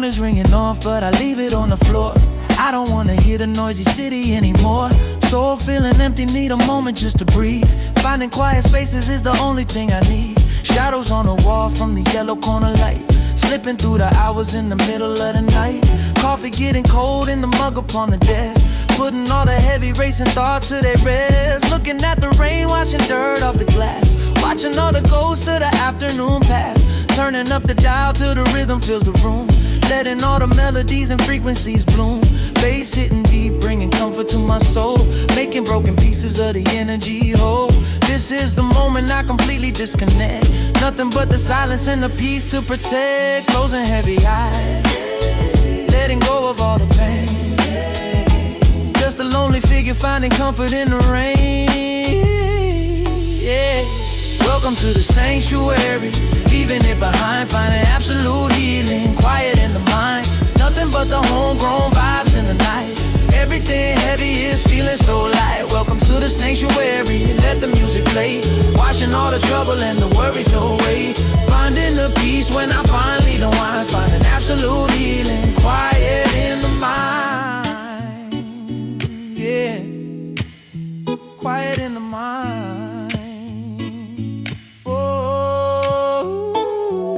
is ringing off, but I leave it on the floor. I don't wanna hear the noisy city anymore. Soul feeling empty, need a moment just to breathe. Finding quiet spaces is the only thing I need. Shadows on the wall from the yellow corner light, slipping through the hours in the middle of the night. Coffee getting cold in the mug upon the desk, putting all the heavy racing thoughts to their rest. Looking at the rain washing dirt off the glass, watching all the ghosts of the afternoon pass. Turning up the dial till the rhythm fills the room, letting all the melodies and frequencies bloom. Bass hitting deep, bringing comfort to my soul, making broken pieces of the energy whole. This is the moment I completely disconnect, nothing but the silence and the peace to protect. Closing heavy eyes, letting go of all the pain. Just a lonely figure finding comfort in the rain. Yeah. Welcome to the sanctuary, leaving it behind, finding absolute healing. Quiet in the mind, nothing but the homegrown vibes in the night. Everything heavy is feeling so light. Welcome to the sanctuary, let the music play, washing all the trouble and the worries away. Finding the peace when I finally don't mind, finding absolute healing. Quiet in the mind, yeah. Quiet in the mind.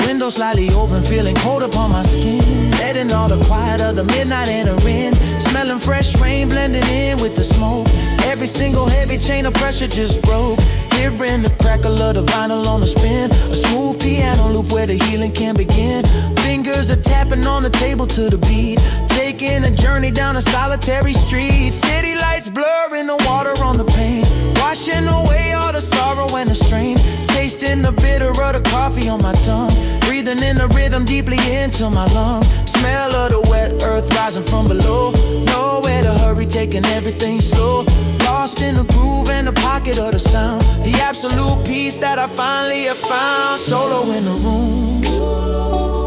Window slightly open, feeling cold upon my skin, letting all the quiet of the midnight enter in. Smelling fresh rain blending in with the smoke. Every single heavy chain of pressure just broke. Hearing the crackle of the vinyl on the spin, a smooth piano loop where the healing can begin. Fingers are tapping on the table to the beat, taking a journey down a solitary street. City lights blurring the water on the pain, washing away all the sorrow and the strain. Tasting the bitter of the coffee on my tongue, breathing in the rhythm deeply into my lungs. Smell of the wet earth rising from below, nowhere to hurry, taking everything slow. Lost in the groove and the pocket of the sound, the absolute peace that I finally have found. Solo in the room,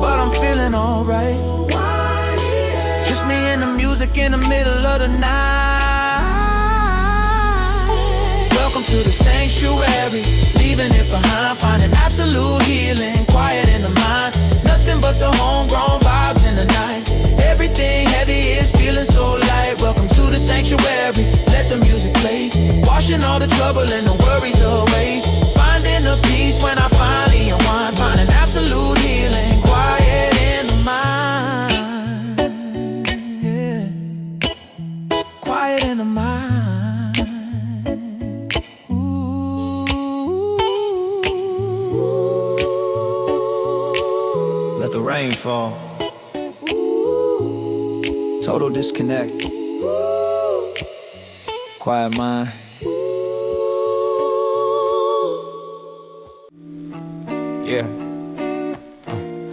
but I'm feeling alright. Just me and the music in the middle of the night. Welcome to the sanctuary, leaving it behind, finding absolute healing. Quiet in the mind, nothing but the homegrown vibes in the night. Everything heavy is feeling so light. Welcome to the sanctuary, let the music play, washing all the trouble and the worries away. Finding the peace when I finally unwind, finding absolute healing. Quiet in the mind, yeah. Quiet in the mind. Let the rain fall. Total disconnect. Quiet mind. Yeah.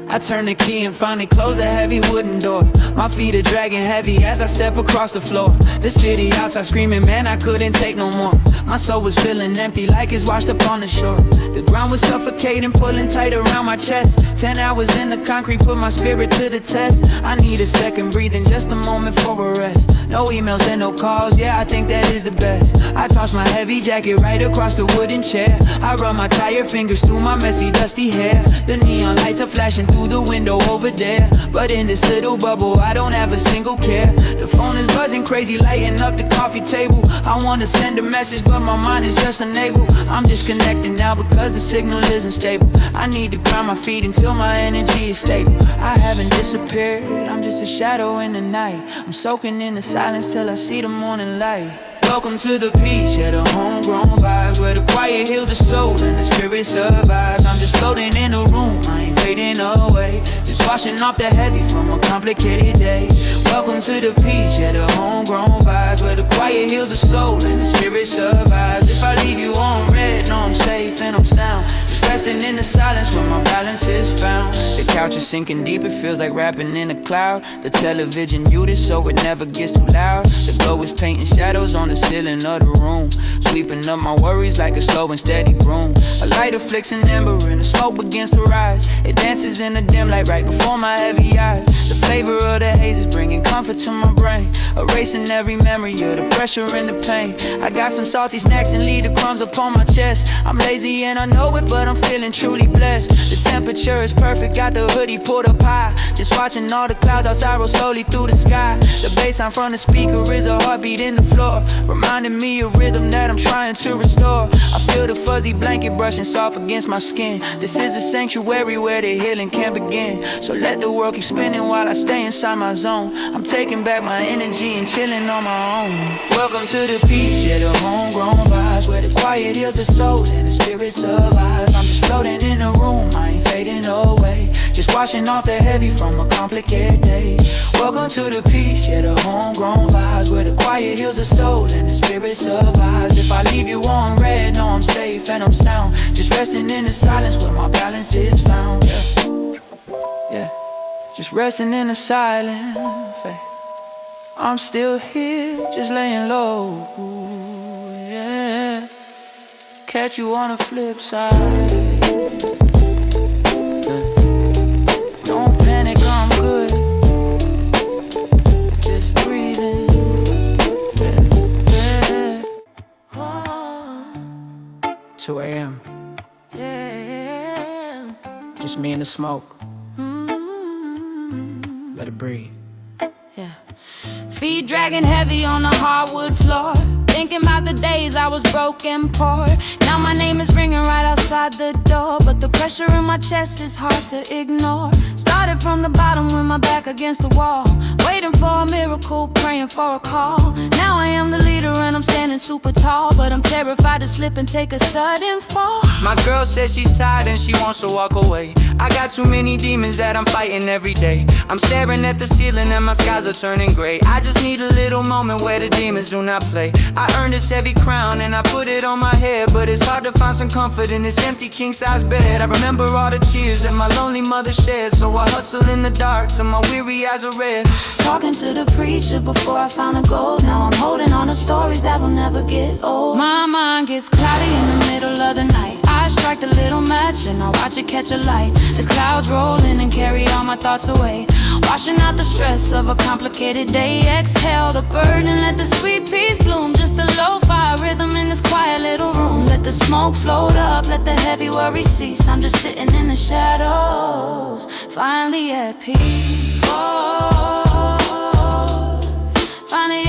I turn the key and finally close the heavy wooden door. My feet are dragging heavy as I step across the floor. The city outside screaming, man, I couldn't take no more. My soul was feeling empty like it's washed up on the shore. The ground was suffocating, pulling tight around my chest. 10 hours in the concrete put my spirit to the test. I need a second breathing, just a moment for a rest. No emails and no calls, yeah, I think that is the best. I toss my heavy jacket right across the wooden chair. I run my tired fingers through my messy dusty hair. The neon lights are flashing through the window over there, but in this little bubble I don't have a single care. The phone is buzzing crazy, lighting up the coffee table. I want to send a message but my mind is just unable. I'm disconnected now because the signal isn't stable. I need to ground my feet until my energy is stable. I haven't disappeared, I'm just a shadow in the night. I'm soaking in the silence till I see the morning light. Welcome to the peace, yeah, the homegrown vibes, where the quiet heals the soul and the spirit survives. I'm just floating in the room, I ain't fading away, just washing off the heavy from a complicated day. Welcome to the peace, yeah, the homegrown vibes, where the quiet heals the soul and the spirit survives. If I leave you on red, know I'm safe and I'm sound, just resting in the silence where my balance is found. The couch is sinking deep, it feels like rapping in a cloud. The television muted so it never gets too loud. The glow is painting shadows on the ceiling of the room, sweeping up my worries like a slow and steady broom. A lighter flicks an ember and the smoke begins to rise. It dances in the dim light right before my heavy eyes. The flavor of the haze is bringing comfort to my brain, erasing every memory of the pressure and the pain. I got some salty snacks and leave the crumbs upon my chest. I'm lazy and I know it, but I'm feeling truly blessed. The temperature is perfect, got the the hoodie pulled up high, just watching all the clouds outside roll slowly through the sky. The bassline from the speaker is a heartbeat in the floor, reminding me of rhythm that I'm trying to restore. I feel the fuzzy blanket brushing soft against my skin. This is a sanctuary where the healing can begin. So let the world keep spinning while I stay inside my zone. I'm taking back my energy and chilling on my own. Welcome to the peace, yeah, the homegrown vibes, where the quiet heals the soul and the spirit survives. I'm just floating in a room, I ain't fading away, just washing off the heavy from a complicated day. Welcome to the peace, yeah, the homegrown vibes, where the quiet heals the soul and the spirit survives. If I leave you on red, know I'm safe and I'm sound, just resting in the silence where my balance is found. Yeah, just resting in the silence. I'm still here, just laying low. Yeah, catch you on the flip side. Don't panic, I'm good. Just breathing. Yeah. 2 a.m. Yeah. Just me and the smoke. Let it breathe. Yeah. Feet dragging heavy on the hardwood floor, thinking about the days I was broke and poor. Now my name is ringing right outside the door, but the pressure in my chest is hard to ignore. Started from the bottom with my back against the wall, waiting for a miracle, praying for a call. Now I am the leader and I'm standing super tall, but I'm terrified to slip and take a sudden fall. My girl says she's tired and she wants to walk away. I got too many demons that I'm fighting every day. I'm staring at the ceiling and my skies are turning gray. I just need a little moment where the demons do not play. I earned this heavy crown and I put it on my head, but it's hard to find some comfort in this empty king-size bed. I remember all the tears that my lonely mother shed, so I hustle in the dark till my weary eyes are red. Talking to the preacher before I found the gold. Now I'm holding on to stories that will never get old. My mind gets cloudy in the middle of the night. I strike the little match and I watch it catch a light. The clouds roll in and carry all my thoughts away, washing out the stress of a complicated day. Exhale the burden, let the sweet peace bloom. Just a lo-fi rhythm in this quiet little room. Let the smoke float up, let the heavy worry cease. I'm just sitting in the shadows, finally at peace. Oh, finally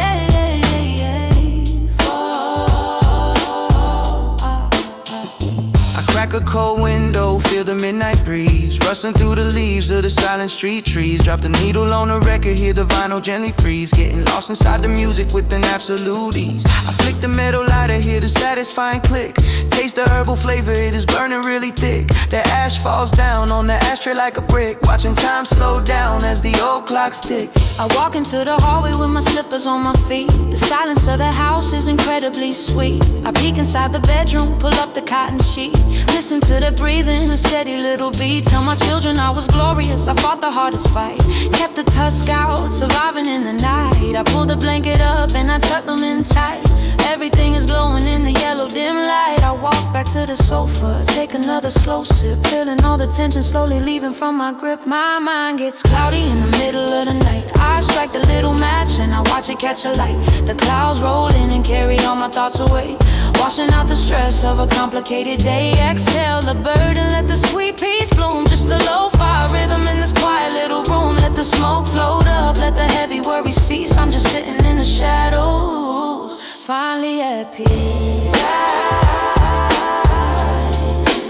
crack a cold window, feel the midnight breeze rustling through the leaves of the silent street trees. Drop the needle on the record, hear the vinyl gently freeze. Getting lost inside the music with an absolute ease. I flick the metal lighter, hear the satisfying click. Taste the herbal flavor, it is burning really thick. The ash falls down on the ashtray like a brick, watching time slow down as the old clocks tick. I walk into the hallway with my slippers on my feet. The silence of the house is incredibly sweet. I peek inside the bedroom, pull up the cotton sheet, listen to the breathing, a steady little beat. Tell my children I was glorious, I fought the hardest fight. Kept the tusk out, surviving in the night. I pulled the blanket up and I tucked them in tight. Everything is glowing in the yellow dim light. I walk back to the sofa, take another slow sip, feeling all the tension slowly leaving from my grip. My mind gets cloudy in the middle of the night. I strike the little match and I watch it catch a light. The clouds roll in and carry all my thoughts away, washing out the stress of a complicated day. Exhale the burden, let the sweet peace bloom. Just a lo-fi rhythm in this quiet little room. Let the smoke float up, let the heavy worry cease. I'm just sitting in the shadows, finally at peace.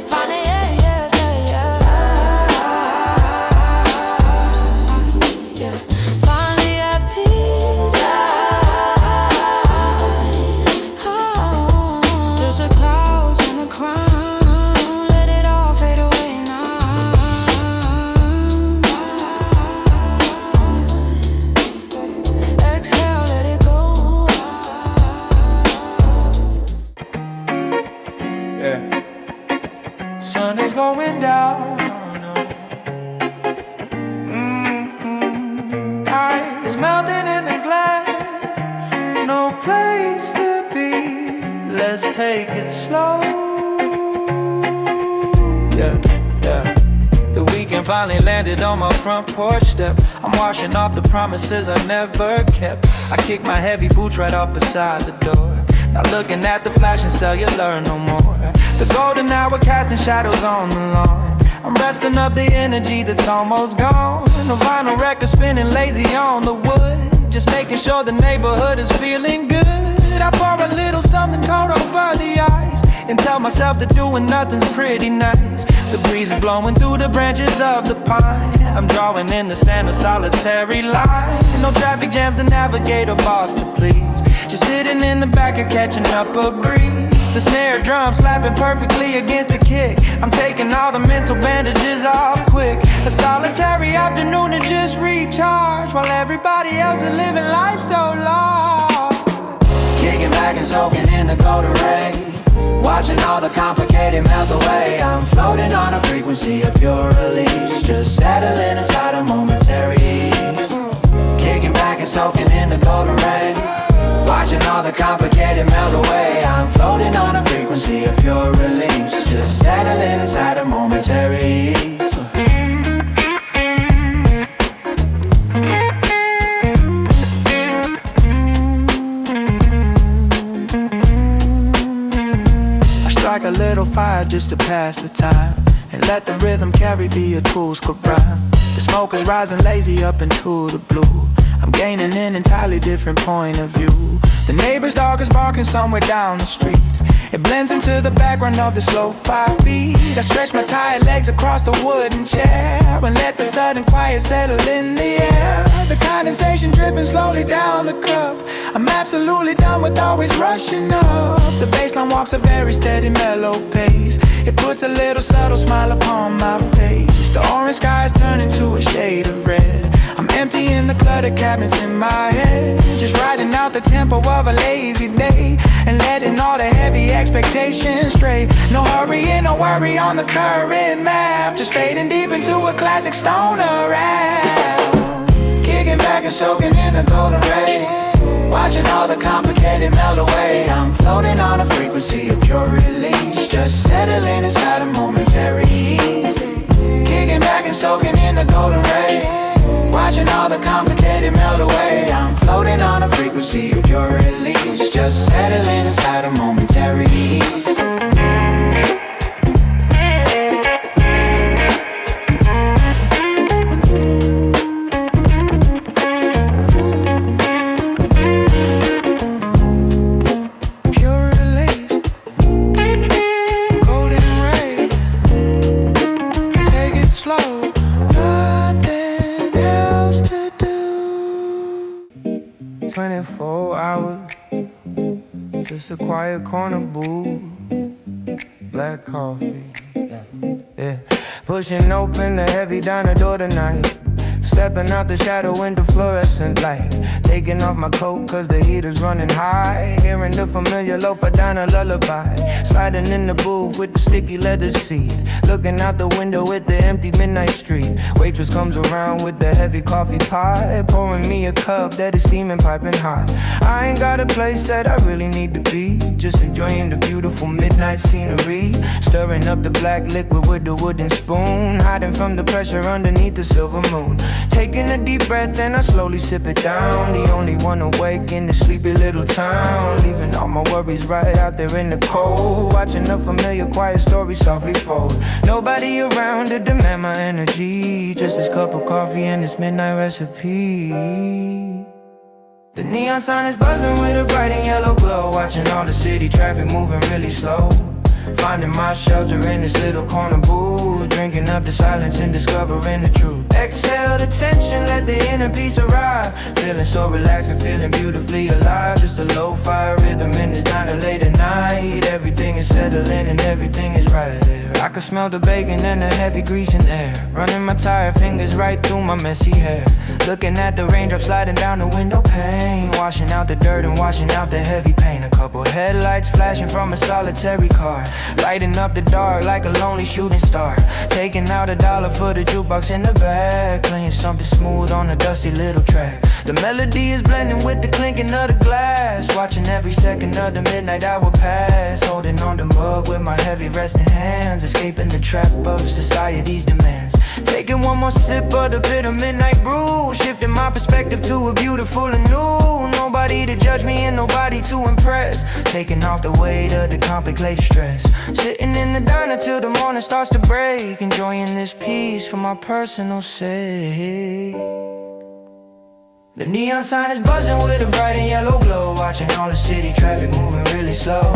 Finally at yeah. Finally at peace. There's the clouds and the crown, let it all fade away now. Exhale, let it go. Yeah. Sun is going down. Ice melting in the glass. No place to be. Let's take it slow. Yeah. The weekend finally landed on my front porch step. I'm washing off the promises I never kept. I kicked my heavy boots right off beside the door. Not looking at the flashing cellular no more. The golden hour casting shadows on the lawn. I'm resting up the energy that's almost gone. A vinyl record spinning lazy on the wood, just making sure the neighborhood is feeling good. I pour a little something cold over the ice and tell myself that doing nothing's pretty nice. The breeze is blowing through the branches of the pine. I'm drawing in the sand a solitary line. No traffic jams to navigate or boss to please. Just sitting in the back and catching up a breeze. The snare drum slapping perfectly against the kick. I'm taking all the mental bandages off quick. A solitary afternoon to just recharge, while everybody else is living life so long. Kicking back and soaking in the golden rain, watching all the complicated melt away. I'm floating on a frequency of pure release, just settling inside a momentary ease. Kicking back and soaking in the golden rain, watching all the complicated melt away. I'm floating on a frequency of pure release, just settling inside a momentary ease. Strike a little fire just to pass the time, and let the rhythm carry be a tools could rhyme. The smoke is rising lazy up into the blue. I'm gaining an entirely different point of view. The neighbor's dog is barking somewhere down the street. It blends into the background of this Lofi beat. I stretch my tired legs across the wooden chair and let the sudden quiet settle in the air. The condensation dripping slowly down the cup. I'm absolutely done with always rushing up. The bassline walks a very steady mellow pace. It puts a little subtle smile upon my face. The orange skies turn into a shade of red. I'm emptying the cluttered cabinets in my head, just riding out the tempo of a lazy day and letting all the heavy expectations stray. No hurry and no worry on the current map, just fading deep into a classic stoner rap. Kicking back and soaking in the golden rays, watching all the complicated melt away. I'm floating on a frequency of pure release, just settling inside a momentary ease. Kicking back and soaking in the golden rays, watching all the complicated melt away. I'm floating on a frequency of pure release, just settling inside a momentary ease. Nothing else to do. 24 hours, just a quiet corner booth, black coffee, yeah. Pushing open the heavy diner door tonight, stepping out the shadow into fluorescent light. Taking off my coat cause the heater's running high, hearing the familiar Lofi diner lullaby. Sliding in the booth with the sticky leather seat, looking out the window at the empty midnight street. Waitress comes around with the heavy coffee pot, pouring me a cup that is steaming piping hot. I ain't got a place that I really need to be, just enjoying the beautiful midnight scenery. Stirring up the black liquid with the wooden spoon, hiding from the pressure underneath the silver moon. Taking a deep breath and I slowly sip it down, the only one awake in this sleepy little town. Leaving all my worries right out there in the cold, watching a familiar quiet story softly fold. Nobody around to demand my energy, just this cup of coffee and this midnight recipe. The neon sign is buzzing with a bright and yellow glow, watching all the city traffic moving really slow. Finding my shelter in this little corner booth, drinking up the silence and discovering the truth. Exhale the tension, let the inner peace arrive. Feeling so relaxed and feeling beautifully alive. Just a low-fi rhythm in this diner late at night. Everything is settling and everything is right there. I can smell the bacon and the heavy grease in air, running my tired fingers right through my messy hair. Looking at the raindrops sliding down the window pane, washing out the dirt and washing out the heavy pain. A couple headlights flashing from a solitary car, lighting up the dark like a lonely shooting star. Taking out $1 for the jukebox in the back, playing something smooth on a dusty little track. The melody is blending with the clinking of the glass, watching every second of the midnight hour pass, holding on the mug with my heavy resting hands, escaping the trap of society's demands. Taking one more sip of the bitter midnight brew, shifting my perspective to a beautiful and new. Nobody to judge me and nobody to impress, taking off the weight of the complicated stress. Sitting in the diner till the morning starts to break, enjoying this peace for my personal sake. The neon sign is buzzing with a bright and yellow glow, watching all the city traffic moving really slow.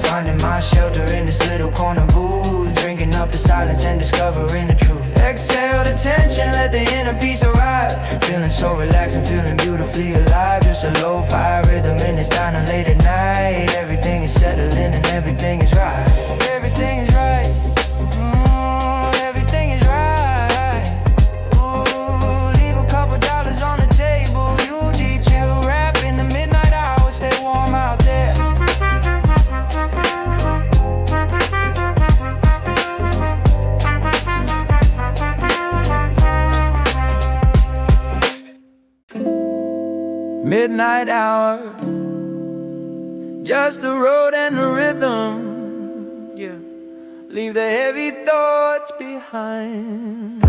Finding my shelter in this little corner booth, drinking up the silence and discovering the truth. Exhale the tension, let the inner peace arrive. Feeling so relaxed and feeling beautifully alive. Just a lo-fi rhythm in this diner late at night. Everything is settling and everything is right. Everything is right. Everything is right. Ooh, leave a couple dollars on the table. UG chill rap in the midnight hour. Stay warm out there. Midnight hour, just the road and the rhythm, yeah. Leave the heavy thoughts behind.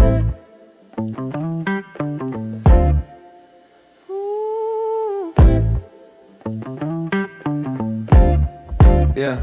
Ooh. Yeah.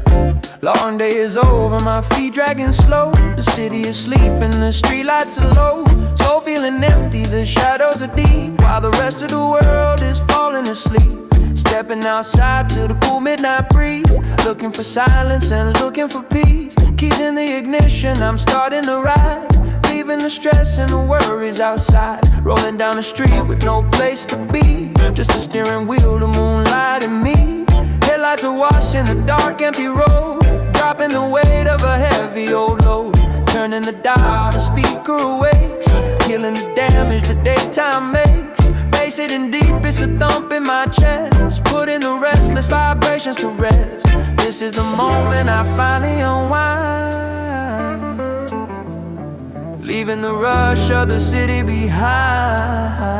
Long day is over, my feet dragging slow. The city is sleeping, the streetlights are low. So feeling empty, the shadows are deep, while the rest of the world is falling asleep. Stepping outside to the cool midnight breeze, looking for silence and looking for peace. Keys in the ignition, I'm starting to ride, leaving the stress and the worries outside. Rolling down the street with no place to be, just a steering wheel, the moonlight and me. Headlights are washing the dark empty road, dropping the weight of a heavy old load. Turning the dial, the speaker awakes, healing the damage the daytime makes. Bass hitting deep, it's a thump in my chest, putting the restless vibrations to rest. This is the moment I finally unwind, leaving the rush of the city behind.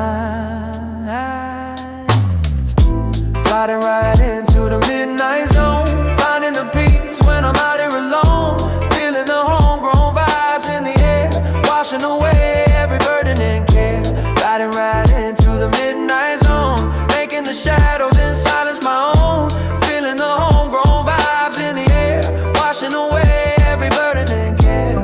Gliding right into the midnight zone, finding the peace when I'm out here alone. Feeling the homegrown vibes in the air, washing away every burden and care. Gliding right into the midnight zone, making the shadows in silence my own. Feeling the homegrown vibes in the air, washing away every burden and care.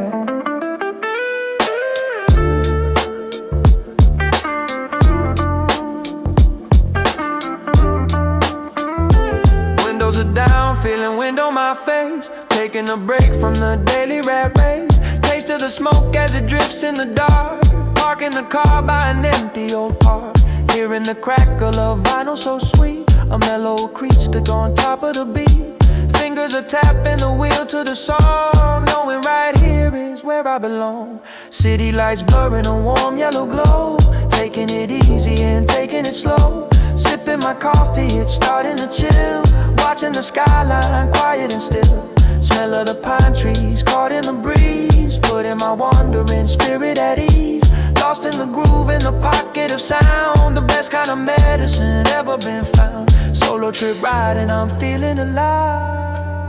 Windows are down, feeling wind on my face, taking a break from the daily rat race. Taste of the smoke as it drifts in the dark, parking the car by an empty old park. Hearing the crackle of vinyl so sweet, a mellow crease to go on top of the beat. Fingers are tapping the wheel to the song, knowing right here is where I belong. City lights blurring a warm yellow glow, taking it easy and taking it slow. Sipping my coffee, it's starting to chill, watching the skyline quiet and still. Smell of the pine trees caught in the breeze, putting my wandering spirit at ease. Lost in the groove in the pocket of sound, the best kind of medicine ever been found. Solo trip riding, I'm feeling alive.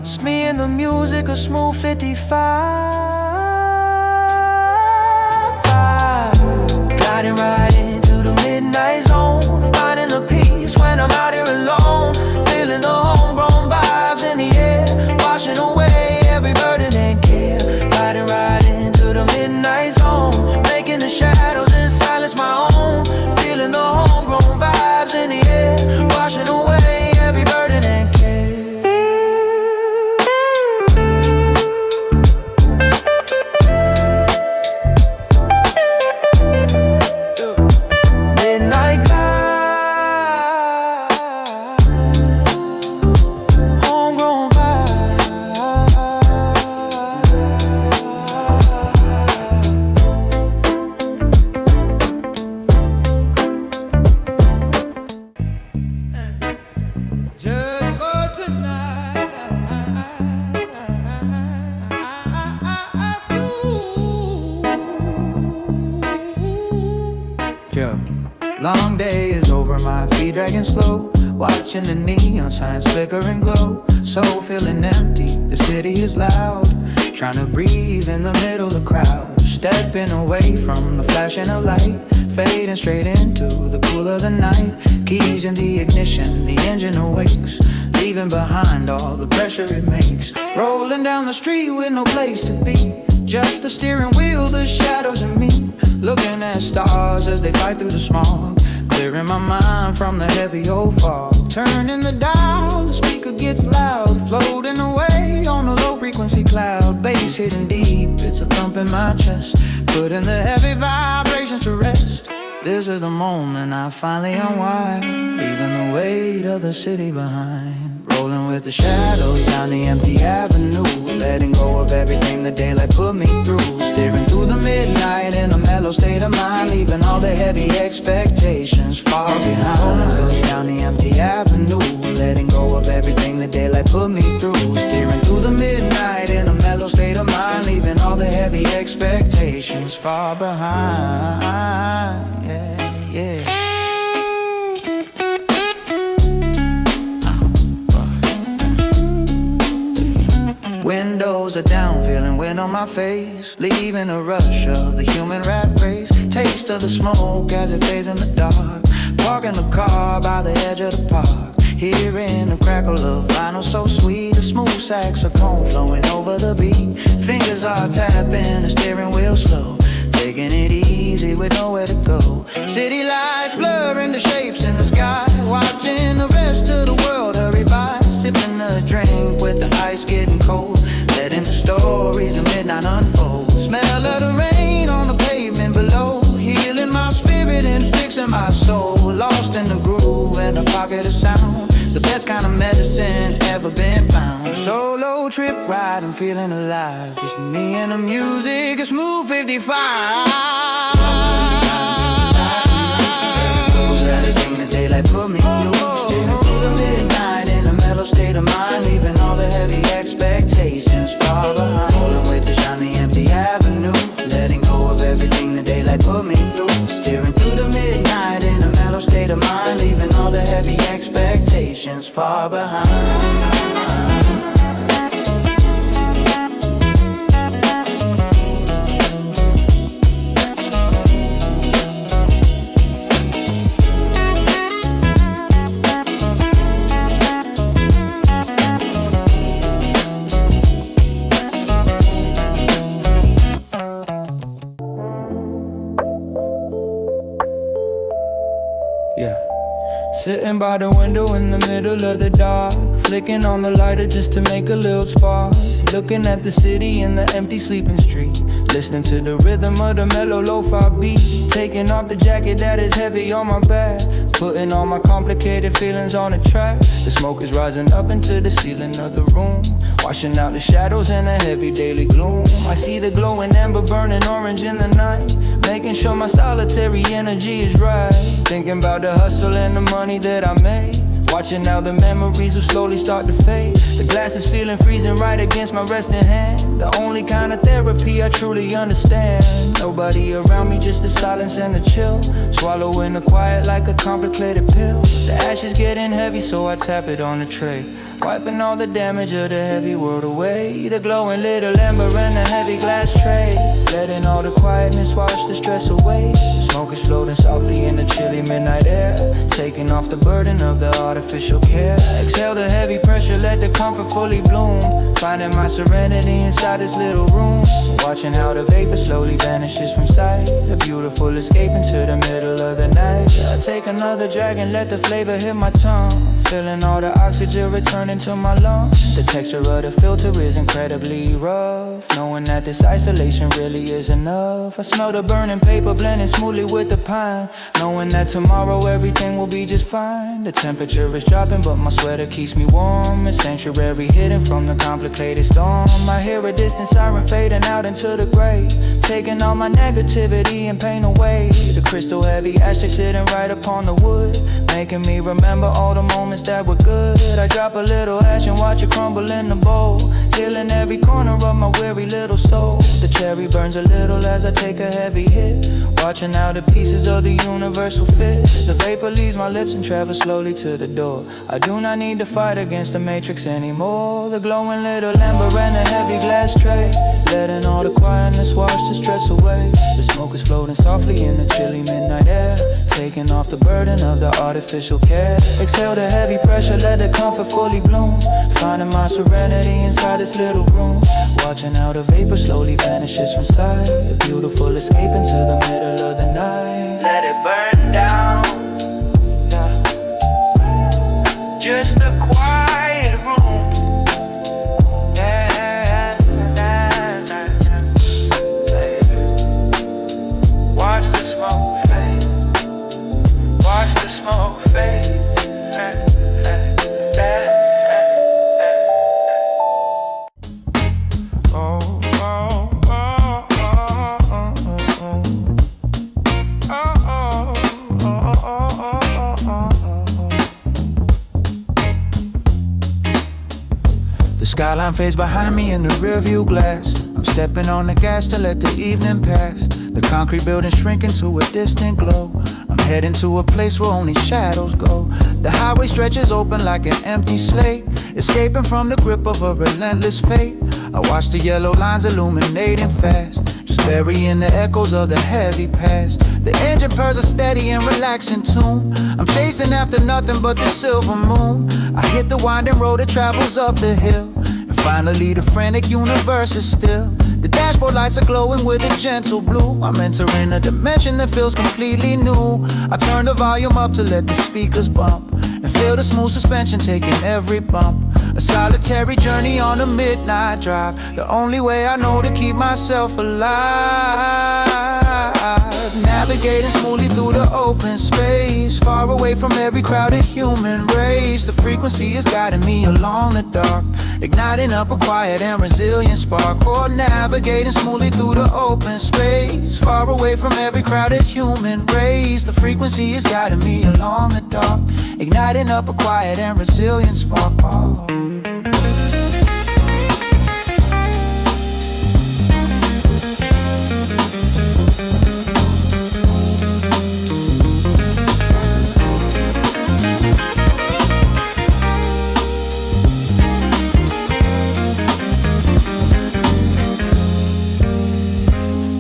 It's me and the music, a smooth 55. Gliding right into the midnight zone, finding the peace when I'm out here alone. Feeling the homegrown vibes in the air, washing away every burden and care. Gliding right into the midnight zone, making the shadows in silence my own. Feeling the homegrown vibes in the air, washing away every burden and care. Midnight glide, homegrown vibes. dragging slow, watching the neon signs flicker and glow. Soul feeling empty, the city is loud, trying to breathe in the middle of the crowd. Stepping away from the flashing of light, fading straight into the cool of the night. Keys in the ignition, the engine awakes, leaving behind all the pressure it makes. Rolling down the street with no place to be, just the steering wheel, the shadows and me. Looking at stars as they fight through the smog, clearing my mind from the heavy old fog. Turning the dial, the speaker gets loud, floating away on a low frequency cloud. Bass hitting deep, it's a thump in my chest, putting the heavy vibrations to rest. This is the moment I finally unwind, leaving the weight of the city behind. Rolling with the shadows down the empty avenue, letting go of everything the daylight put me through. Steering through the midnight in a mellow state of mind, leaving all the heavy expectations far behind. Rolling down the empty avenue, letting go of everything the daylight put me through. Steering through the midnight in a mellow state of mind, leaving all the heavy expectations far behind. Yeah, yeah. Windows are down, feeling wind on my face, leaving a rush of the human rat race. Taste of the smoke as it fades in the dark, parking the car by the edge of the park, hearing the crackle of vinyl so sweet. A smooth saxophone flowing over the beat, fingers are tapping the steering wheel slow, taking it easy with nowhere to go. City lights blurring the shapes in the sky, watching the rest of the world hurry by. Sipping a drink with the ice getting cold, letting the stories of midnight unfold. Smell of the rain on the pavement below, healing my spirit and fixing my soul. Lost in the groove and a pocket of sound, the best kind of medicine ever been found. Solo trip ride, I'm feeling alive, just me and the music, a smooth 55. Everything the daylight put me through, steering through the midnight in a mellow state of mind, leaving all the heavy expectations far behind. Rolling with the shiny empty avenue, letting go of everything the daylight put me through. Steering through the midnight in a mellow state of mind, leaving all the heavy expectations far behind. Yeah. Sitting by the window in the middle of the dark, flicking on the lighter just to make a little spark. Looking at the city in the empty sleeping street, listening to the rhythm of the mellow Lofi beat. Taking off the jacket that is heavy on my back, putting all my complicated feelings on a track. The smoke is rising up into the ceiling of the room, washing out the shadows and the heavy daily gloom. I see the glowing ember burning orange in the night, making sure my solitary energy is right. Thinking about the hustle and the money that I made, watching how the memories will slowly start to fade. The glass is feeling freezing right against my resting hand, the only kind of therapy I truly understand. Nobody around me, just the silence and the chill, swallowing the quiet like a complicated pill. The ash is getting heavy, so I tap it on the tray, wiping all the damage of the heavy world away. The glowing little ember and the heavy glass tray, letting all the quietness wash the stress away. The smoke is floating softly in the chilly midnight air, taking off the burden of the artificial care. Exhale the heavy pressure, let the comfort fully bloom, finding my serenity inside this little room, watching how the vapor slowly vanishes from sight. A beautiful escape into the middle of the night. I take another drag and let the flavor hit my tongue, feeling all the oxygen returning to my lungs. The texture of the filter is incredibly rough, knowing that this isolation really is enough. I smell the burning paper blending smoothly with the pine, knowing that tomorrow everything will be just fine. The temperature is dropping but my sweater keeps me warm, a sanctuary hidden from the complicated storm. I hear a distant siren fading out into the gray, taking all my negativity and pain away. The crystal heavy ashtray sitting right upon the wood, making me remember all the moments that were good. I drop a little ash and watch it crumble in the bowl, hear healing every corner of my weary little soul. The cherry burns a little as I take a heavy hit, watching how the pieces of the universe will fit. The vapor leaves my lips and travels slowly to the door. I do not need to fight against the matrix anymore. The glowing little ember and the heavy glass tray, letting all the quietness wash the stress away. The smoke is floating softly in the chilly midnight air, taking off the burden of the artificial care. Exhale the heavy pressure, let the comfort fully bloom, finding my serenity inside this little room, watching how the vapor slowly vanishes from sight. A beautiful escape into the middle of the night. Let it burn down, yeah. Just a quiet room, yeah. Watch the smoke fade, watch the smoke fade. Skyline fades behind me in the rearview glass. I'm stepping on the gas to let the evening pass. The concrete building shrinking to a distant glow. I'm heading to a place where only shadows go. The highway stretches open like an empty slate, escaping from the grip of a relentless fate. I watch the yellow lines illuminating fast, just burying the echoes of the heavy past. The engine purrs a steady and relaxing tune. I'm chasing after nothing but the silver moon. I hit the winding road that travels up the hill, and finally the frantic universe is still. The dashboard lights are glowing with a gentle blue. I'm entering a dimension that feels completely new. I turn the volume up to let the speakers bump, and feel the smooth suspension taking every bump. A solitary journey on a midnight drive, the only way I know to keep myself alive. Navigating smoothly through the open space, far away from every crowded human race. The frequency is guiding me along the dark, igniting up a quiet and resilient spark. Or navigating smoothly through the open space, far away from every crowded human race. The frequency is guiding me along the dark, igniting up a quiet and resilient spark.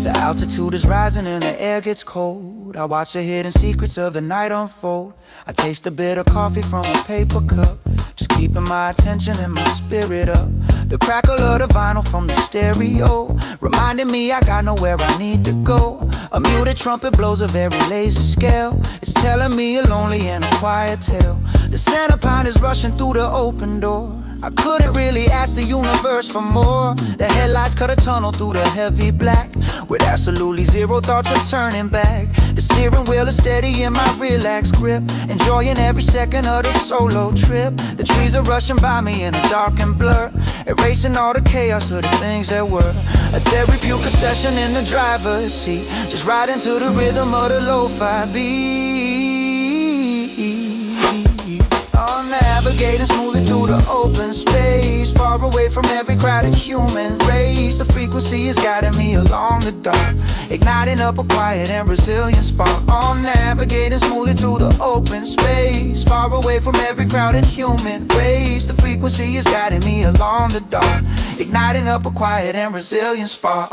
Altitude is rising and the air gets cold. I watch the hidden secrets of the night unfold. I taste a bit of coffee from a paper cup, just keeping my attention and my spirit up. The crackle of the vinyl from the stereo, reminding me I got nowhere I need to go. A muted trumpet blows a very lazy scale, it's telling me a lonely and a quiet tale. The center pine is rushing through the open door. I couldn't really ask the universe for more. The headlights cut a tunnel through the heavy black, with absolutely zero thoughts of turning back. The steering wheel is steady in my relaxed grip, enjoying every second of the solo trip. The trees are rushing by me in a darkened blur, erasing all the chaos of the things that were. A therapeutic session in the driver's seat, just riding to the rhythm of the Lofi beat. Navigating smoothly through the open space, far away from every crowded human race. The frequency is guiding me along the dark, igniting up a quiet and resilient spark. I'm navigating smoothly through the open space, far away from every crowded human race. The frequency is guiding me along the dark, igniting up a quiet and resilient spark.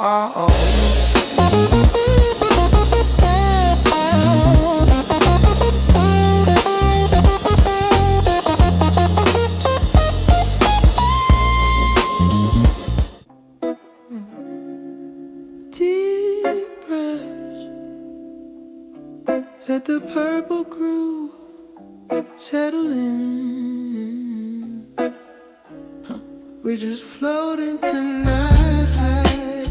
Let the purple groove settle in. We're just floating tonight.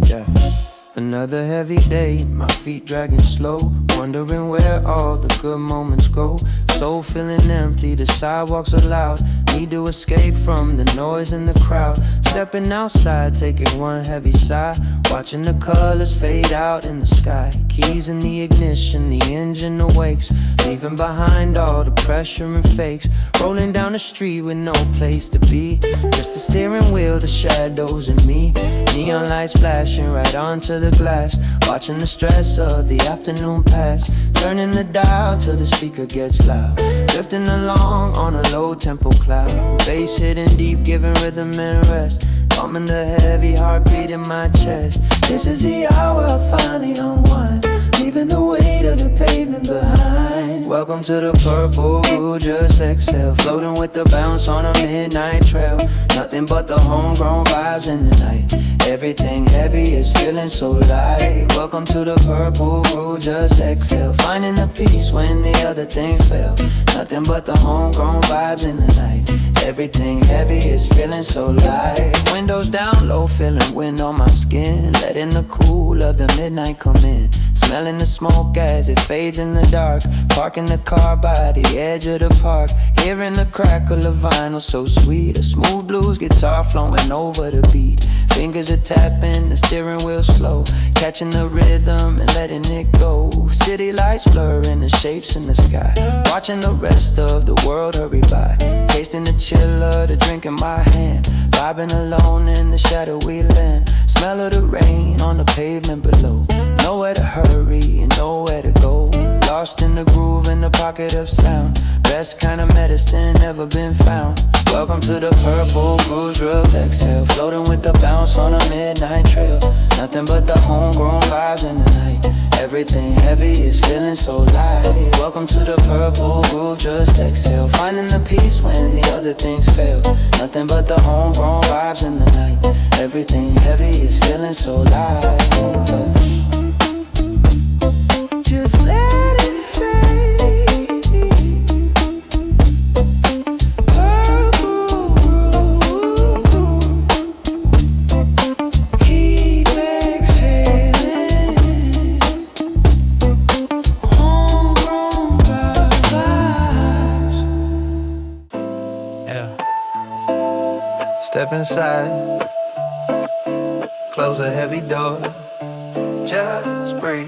Yeah. Another heavy day, my feet dragging slow. wondering where all the good moments go. Soul feeling empty, the sidewalks are loud. Need to escape from the noise in the crowd. Stepping outside, taking one heavy sigh. Watching the colors fade out in the sky. Keys in the ignition, the engine awakes. Leaving behind all the pressure and fakes. Rolling down the street with no place to be. Just the steering wheel, the shadows and me. Neon lights flashing right onto the glass. Watching the stress of the afternoon pass. Turning the dial till the speaker gets loud. Drifting along on a low tempo cloud. Bass hitting deep, giving rhythm and rest. Calming the heavy heartbeat in my chest. This is the hour I finally unwind. Leaving the weight of the pavement behind. Welcome to the purple groove, just exhale. Floating with the bounce on a midnight trail. Nothing but the homegrown vibes in the night. Everything heavy is feeling so light. Welcome to the purple groove, just exhale. Finding the peace when the other things fail. Nothing but the homegrown vibes in the night. Everything heavy is feeling so light. Windows down low, feeling wind on my skin. Letting the cool of the midnight come in. Smelling the smoke as it fades in the dark. Parking the car by the edge of the park. Hearing the crackle of vinyl so sweet. A smooth blues guitar flowing over the beat. Fingers are tapping, the steering wheel slow. Catching the rhythm and letting it go. City lights blurring the shapes in the sky. Watching the rest of the world hurry by. Tasting the chill of the drink in my hand. Vibing alone in the shadowy land. Smell of the rain on the pavement below. Nowhere to hurry and nowhere to go. Lost in the groove in the pocket of sound. Best kind of medicine ever been found. Welcome to the purple groove, real exhale. Floating with the bounce on a midnight trail. Nothing but the homegrown vibes in the night. Everything heavy is feeling so light. Welcome to the purple groove, just exhale. Finding the peace when the other things fail. Nothing but the homegrown vibes in the night. Everything heavy is feeling so light. Just let it fade. Purple groove. Keep exhaling. Homegrown vibes. Yeah. Step inside. Close a heavy door. Just breathe.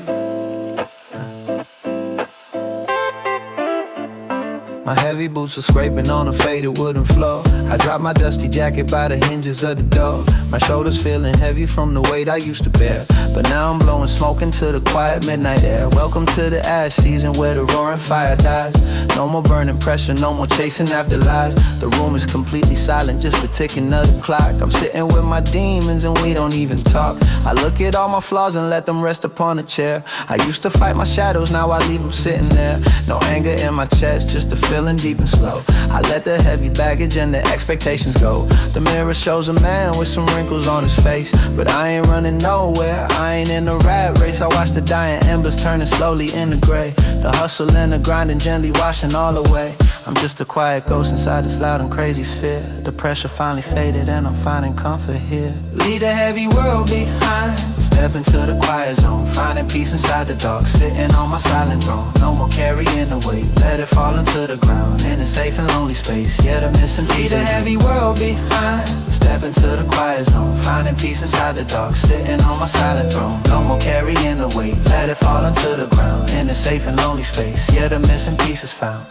My heavy boots are scraping on a faded wooden floor. I drop my dusty jacket by the hinges of the door. My shoulders feeling heavy from the weight I used to bear. But now I'm blowing smoke into the quiet midnight air. Welcome to the ash season where the roaring fire dies. No more burning pressure, no more chasing after lies. The room is completely silent, just the ticking of the clock. I'm sitting with my demons and we don't even talk. I look at all my flaws and let them rest upon a chair. I used to fight my shadows, now I leave them sitting there. No anger in my chest, just a feeling deep and slow. I let the heavy baggage and the expectations go. The mirror shows a man with some wrinkles on his face, but I ain't running nowhere, I ain't in a rat race. I watch the dying embers turning slowly into gray. The hustle and the grinding gently washing all away. I'm just a quiet ghost inside this loud and crazy sphere. The pressure finally faded and I'm finding comfort here. Leave the heavy world behind. Step into the quiet zone, finding peace inside the dark. Sitting on my silent throne, no more carrying the weight. Let it fall into the ground, in a safe and lonely space. Yet I'm missing peace. Leave the heavy world behind. Step into the quiet zone, finding peace inside the dark. Sitting on my silent throne, no more carrying the weight. Let it fall into the ground, in a safe and lonely space. Yet a missing piece is found.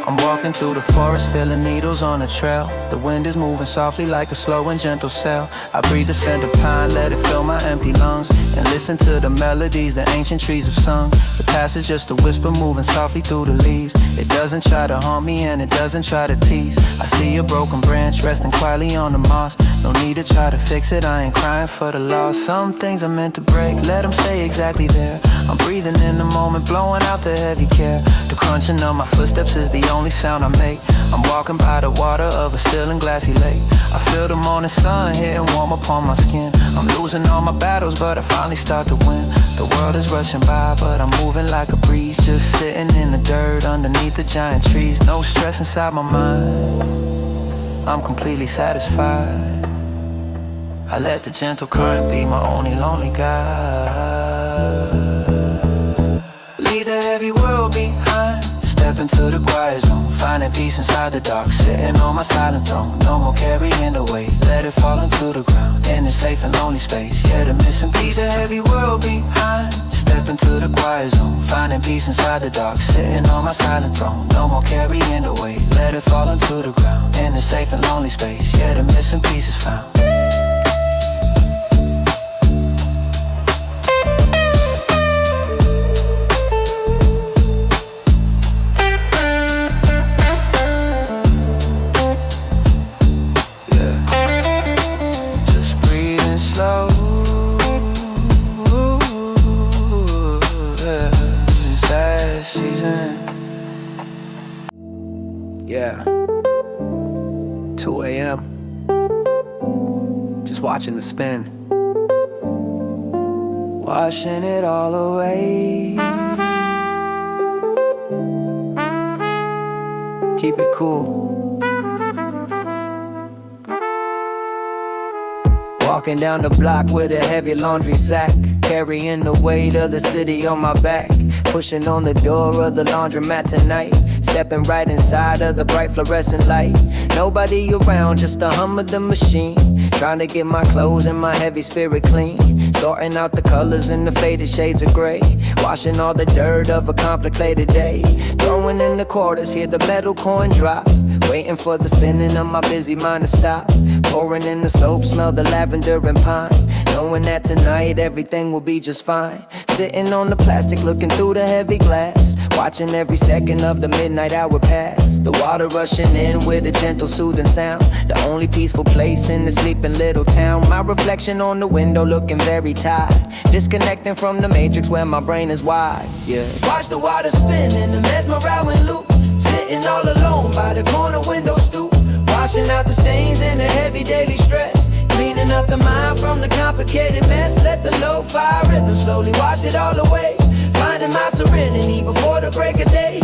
I'm walking through the forest, feeling needles on the trail. The wind is moving softly like a slow and gentle sail. I breathe the scent of pine, let it fill my empty lungs, and listen to the melodies the ancient trees have sung. The past is just a whisper moving softly through the leaves. It doesn't try to harm me and it doesn't try to tease. I see a broken branch resting quietly on the moss. No need to try to fix it, I ain't crying for the loss. Some things are meant to break, let them stay exactly there. I'm breathing in the moment, blowing out the heavy care. The crunching of my footsteps is the only sound I make. I'm walking by the water of a still and glassy lake. I feel the morning sun hitting warm upon my skin. I'm losing all my battles, but I finally start to win. The world is rushing by, but I'm moving like a breeze. Just sitting in the dirt underneath the giant trees. No stress inside my mind, I'm completely satisfied. I let the gentle current be my only lonely guide. into the quiet zone, finding peace inside the dark, sitting on my silent throne. No more carrying the weight, let it fall into the ground, in a safe and lonely space. Yeah, the missing piece, the heavy world behind. Step into the quiet zone, finding peace inside the dark, sitting on my silent throne. No more carrying the weight, let it fall into the ground, in a safe and lonely space. Yeah, the missing piece is found. Yeah, 2 a.m. Just watching the spin, washing it all away. Keep it cool. Walking down the block with a heavy laundry sack, carrying the weight of the city on my back. Pushing on the door of the laundromat tonight, stepping right inside of the bright fluorescent light. Nobody around, just the hum of the machine. Trying to get my clothes and my heavy spirit clean. Sorting out the colors and the faded shades of gray. Washing all the dirt of a complicated day. Throwing in the quarters, hear the metal coin drop. Waiting for the spinning of my busy mind to stop. Pouring in the soap, smell the lavender and pine. Knowing that tonight everything will be just fine. Sitting on the plastic, looking through the heavy glass. Watching every second of the midnight hour pass. The water rushing in with a gentle soothing sound. The only peaceful place in the sleeping little town. My reflection on the window looking very tired. Disconnecting from the matrix where my brain is wide. Yeah. Watch the water spin in the mesmerizing loop. Sitting all alone by the corner window stoop. Washing out the stains and the heavy daily stress. Cleaning up the mind from the complicated mess. Let the lo-fi rhythm slowly wash it all away. Finding my serenity before the break of day.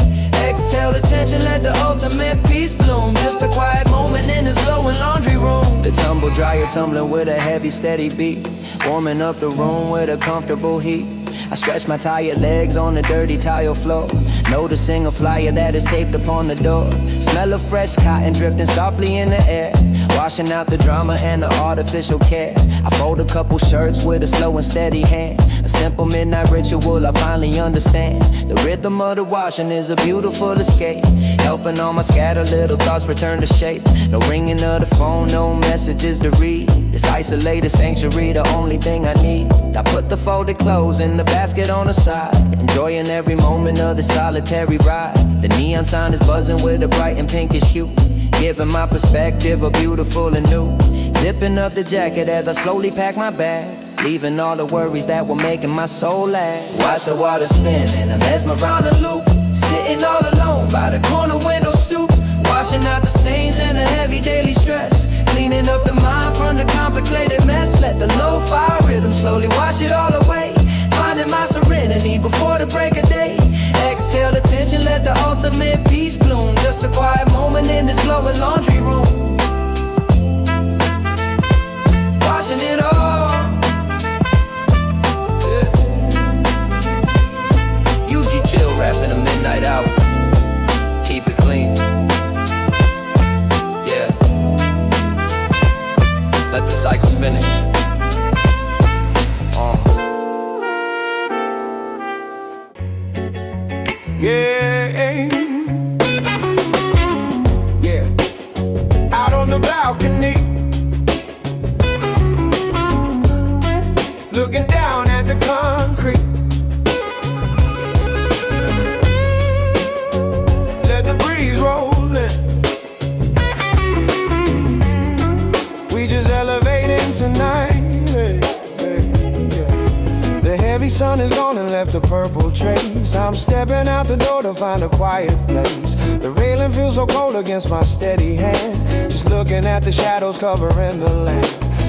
Exhale the tension, let the ultimate peace bloom. Just a quiet moment in this glowing laundry room. The tumble dryer tumbling with a heavy steady beat. Warming up the room with a comfortable heat. I stretch my tired legs on the dirty tile floor, noticing a flyer that is taped upon the door. Smell of fresh cotton drifting softly in the air. Washing out the drama and the artificial care. I fold a couple shirts with a slow and steady hand. A simple midnight ritual I finally understand. The rhythm of the washing is a beautiful escape, helping all my scattered little thoughts return to shape. No ringing of the phone, no messages to read. This isolated sanctuary, the only thing I need. I put the folded clothes in the basket on the side, enjoying every moment of the solitary ride. The neon sign is buzzing with a bright and pinkish hue, giving my perspective a beautiful and new. Zipping up the jacket as I slowly pack my bag, leaving all the worries that were making my soul lag. Watch the water spin and I mesmerize the loop. Sitting all alone by the corner window stoop. Washing out the stains and the heavy daily stress. Cleaning up the mind from the complicated mess. Let the lo-fi rhythm slowly wash it all away. Finding my serenity before the break of day. Exhale the tension, let the ultimate peace bloom. Just a quiet moment in this glowing laundry room. Washing it all. Yeah. UG chill rapping a midnight hour. Keep it clean. Yeah. Let the cycle finish. Yeah, yeah. Out on the balcony, looking down at the concrete. Let the breeze roll in. We just elevating tonight. The heavy sun is gone and left a purple trace. I'm stepping out the door to find a quiet place. The railing feels so cold against my steady hand. Just looking at the shadows covering the land.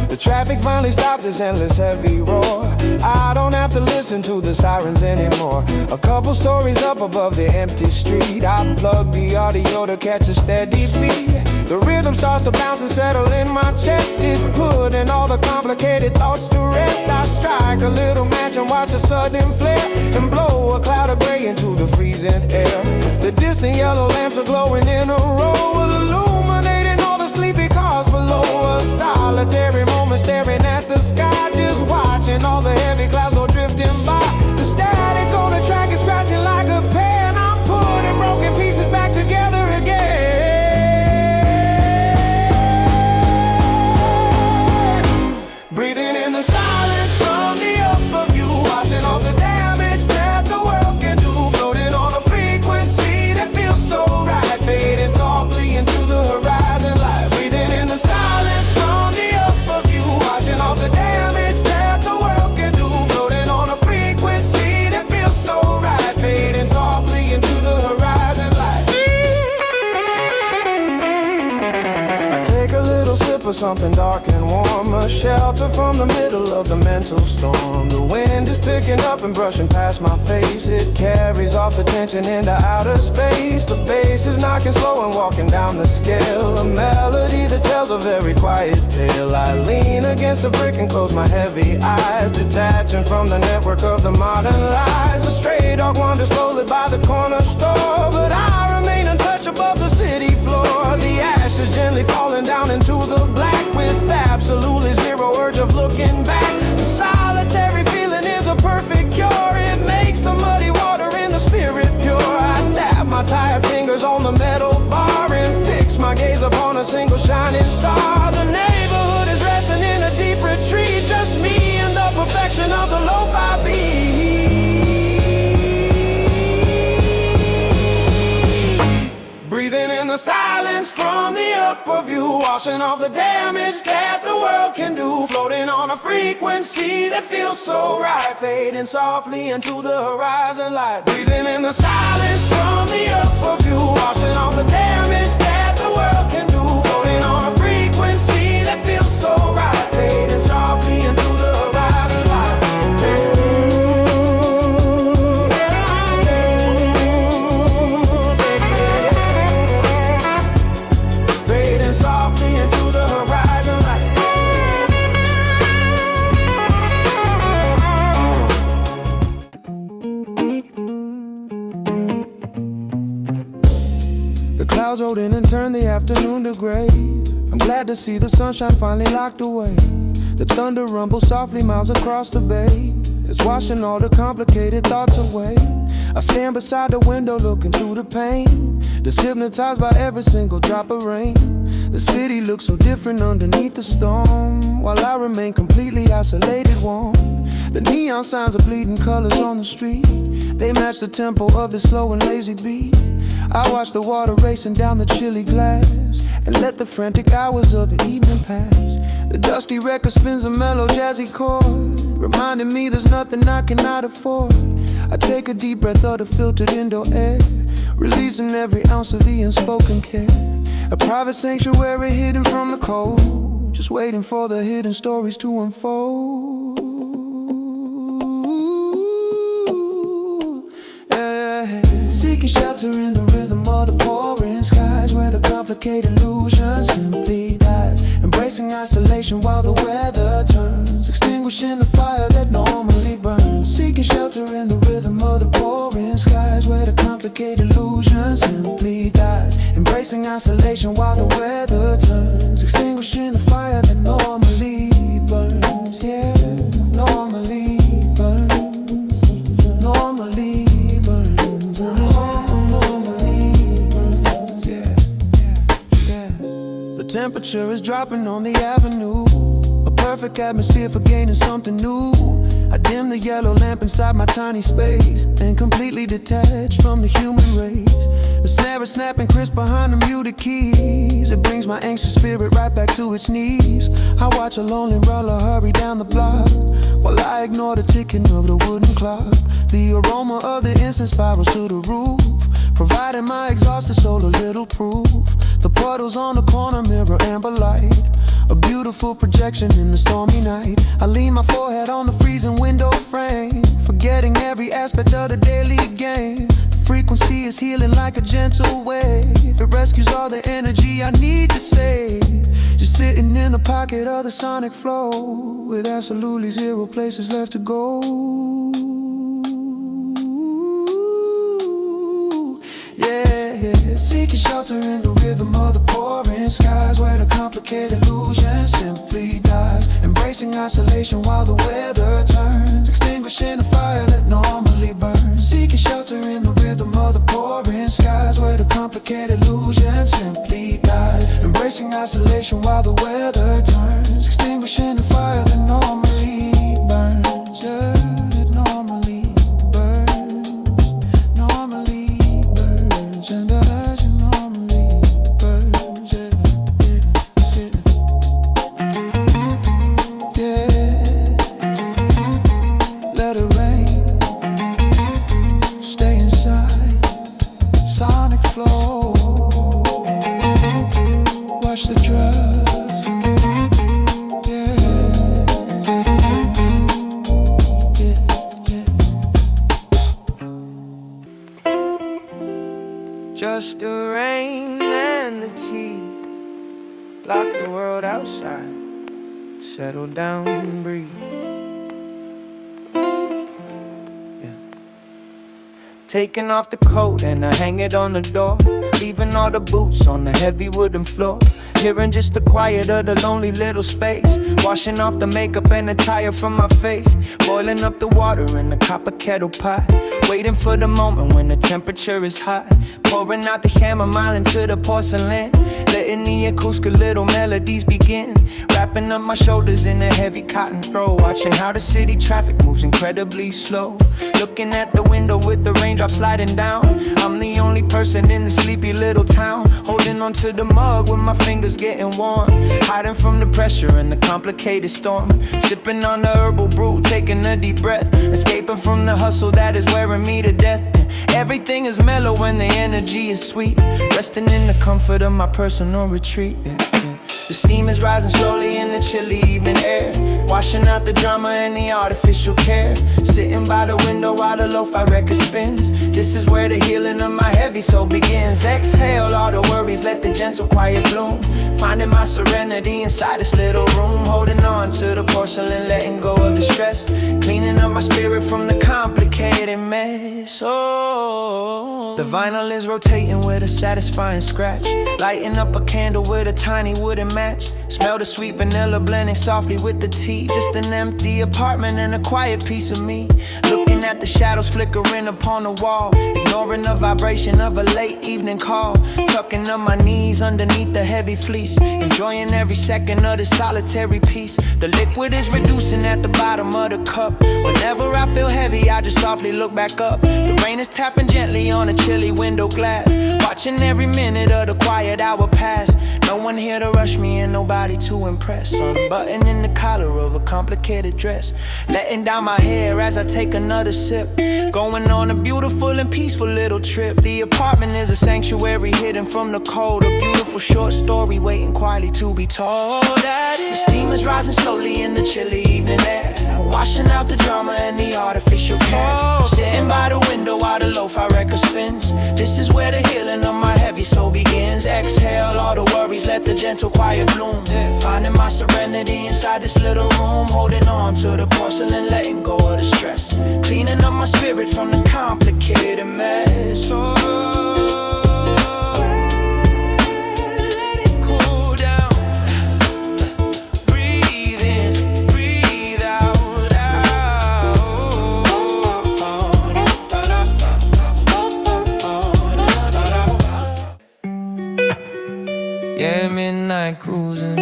The traffic finally stopped this endless heavy roar. I don't have to listen to the sirens anymore. A couple stories up above the empty street, I plug the audio to catch a steady beat. The rhythm starts to bounce and settle in my chest. It's putting all the complicated thoughts to rest. I strike a little match and watch a sudden flare and blow a cloud of gray into the freezing air. The distant yellow lamps are glowing in a row, illuminating all the sleepy cars below us. Solitary moment staring at the sky, just watching all the heavy clouds go drifting by. The static on the track is scratching like a pen. I'm putting broken pieces back together again. Breathing in the silence from the upper view, washing off the damage that the world can do. Floating on a frequency that feels so right, fading softly into the horizon light. Breathing in the silence from the upper view, washing off the damage that the world can do. Floating on a frequency that feels so right, fading softly into the horizon light. I take a little sip of something dark and warm, a shelter from the middle of the mental storm. The wind is picking up and brushing past my face. It carries off the tension into outer space. The bass is knocking slow and walking down the scale, a melody that tells a very quiet tale. I lean against a brick and close my heavy eyes, detaching from the network of the modern lies. A stray dog wanders slowly by the corner store, but I remain untouched above the city floor. The ashes gently falling down into the black, with absolutely zero urge of looking back. The solitary feeling is a perfect cure. It makes the muddy water in the spirit pure. I tap my tired fingers on the metal bar and fix my gaze upon a single shining star. The neighborhood is resting in a deep retreat, just me and the perfection of the Lofi beat. Breathing in the silence from the upper view, washing off the damage that the world can do. Floating on a frequency that feels so right, fading softly into the horizon light. Breathing in the silence from the upper view, washing off the damage that the world can do. Floating on a frequency that feels so right, fading softly into the horizon light. Fading softly into the horizon light. The clouds rolled in and turned the afternoon to gray. I'm glad to see the sunshine finally locked away. The thunder rumbles softly miles across the bay. It's washing all the complicated thoughts away. I stand beside the window looking through the pane, just hypnotized by every single drop of rain. The city looks so different underneath the storm, while I remain completely isolated, warm. The neon signs are bleeding colors on the street. They match the tempo of this slow and lazy beat. I watch the water racing down the chilly glass and let the frantic hours of the evening pass. The dusty record spins a mellow jazzy chord, reminding me there's nothing I cannot afford. I take a deep breath of the filtered indoor air, releasing every ounce of the unspoken care. A private sanctuary hidden from the cold, just waiting for the hidden stories to unfold. Seeking shelter in the rhythm of the pouring skies, where the complicated illusion simply dies. Embracing isolation while the weather turns, extinguishing the fire that normally burns. Seeking shelter in the rhythm of the pouring skies, where the complicated illusion simply dies. Embracing isolation while the weather turns, extinguishing the fire that normally burns. Yeah, normally burns. Normally burns. Normally burns. Yeah, yeah, yeah. The temperature is dropping on the avenue, a perfect atmosphere for gaining something new. I dim the yellow lamp inside my tiny space and completely detached from the human race. The snare is snapping crisp behind the muted keys. It brings my anxious spirit right back to its knees. I watch a lonely roller hurry down the block, while I ignore the ticking of the wooden clock. The aroma of the incense spirals to the roof, providing my exhausted soul a little proof. The puddles on the corner mirror amber light, a beautiful projection in the stormy night. I lean my forehead on the freezing window frame, forgetting every aspect of the daily game. The frequency is healing like a gentle wave. It rescues all the energy I need to save. Just sitting in the pocket of the sonic flow, with absolutely zero places left to go. Yeah. Seeking shelter in the rhythm of the pouring skies, where the complicated illusion simply dies. Embracing isolation while the weather turns, extinguishing the fire that normally burns. Seeking shelter in the rhythm of the pouring skies, where the complicated illusion simply dies. Embracing isolation while the weather turns, extinguishing the fire that normally burns. Yeah, that normally burns, normally burns, and as it normally burns. Yeah, yeah, yeah. Let it rain, stay inside, sonic flow. Watch the drugs, yeah, yeah, yeah. Just the rain and the tea. Lock the world outside. Settle down and breathe. Yeah. Taking off the coat and I hang it on the door, leaving all the boots on the heavy wooden floor. Hearing just the quiet of the lonely little space. Washing off the makeup and the tire from my face. Boiling up the water in the copper kettle pot. Waiting for the moment when the temperature is hot. Pouring out the chamomile into the porcelain. Letting the acoustic little melodies begin. Wrapping up my shoulders in a heavy cotton throw. Watching how the city traffic moves incredibly slow. Looking at the window with the raindrops sliding down. I'm the only person in the sleepy little town. Holding onto the mug with my fingers getting warm. Hiding from the pressure and the complicated storm. Sipping on the herbal brew, taking a deep breath. Escaping from the hustle that is wearing me to death. Everything is mellow when the energy is sweet. Resting in the comfort of my personal retreat. The steam is rising slowly in the chilly evening air. Washing out the drama and the artificial care. Sitting by the window while the Lofi record spins. This is where the healing of my heavy soul begins. Exhale all the worries, let the gentle quiet bloom. Finding my serenity inside this little room. Holding on to the porcelain, letting go of the stress. Cleaning up my spirit from the complicated mess. Oh, the vinyl is rotating with a satisfying scratch. Lighting up a candle with a tiny wooden match. Smell the sweet vanilla blending softly with the tea. Just an empty apartment and a quiet piece of me. Looking at the shadows flickering upon the wall. Ignoring the vibration of a late evening call. Tucking up my knees underneath the heavy fleece. Enjoying every second of this solitary peace. The liquid is reducing at the bottom of the cup. Whenever I feel heavy, I just softly look back up. The rain is tapping gently on a chilly window glass. Watching every minute of the quiet hour pass. No one here to rush me and nobody to impress. Unbuttoning the collar of a complicated dress. Letting down my hair as I take another sip. Going on a beautiful and peaceful little trip. The apartment is a sanctuary hidden from the cold. A beautiful short story waiting quietly to be told. The steam is rising slowly in the chilly evening air. Washing out the drama and the artificial care. Sitting by the window while the Lofi record spins. This is where the healing of my heavy soul begins. Exhale all the worries, let the gentle quiet bloom. Finding my serenity inside this little room. Holding on to the porcelain, letting go of the stress. Cleaning up my spirit from the complicated mess. Let it cool down. Breathe in, breathe out. Yeah, midnight cruising,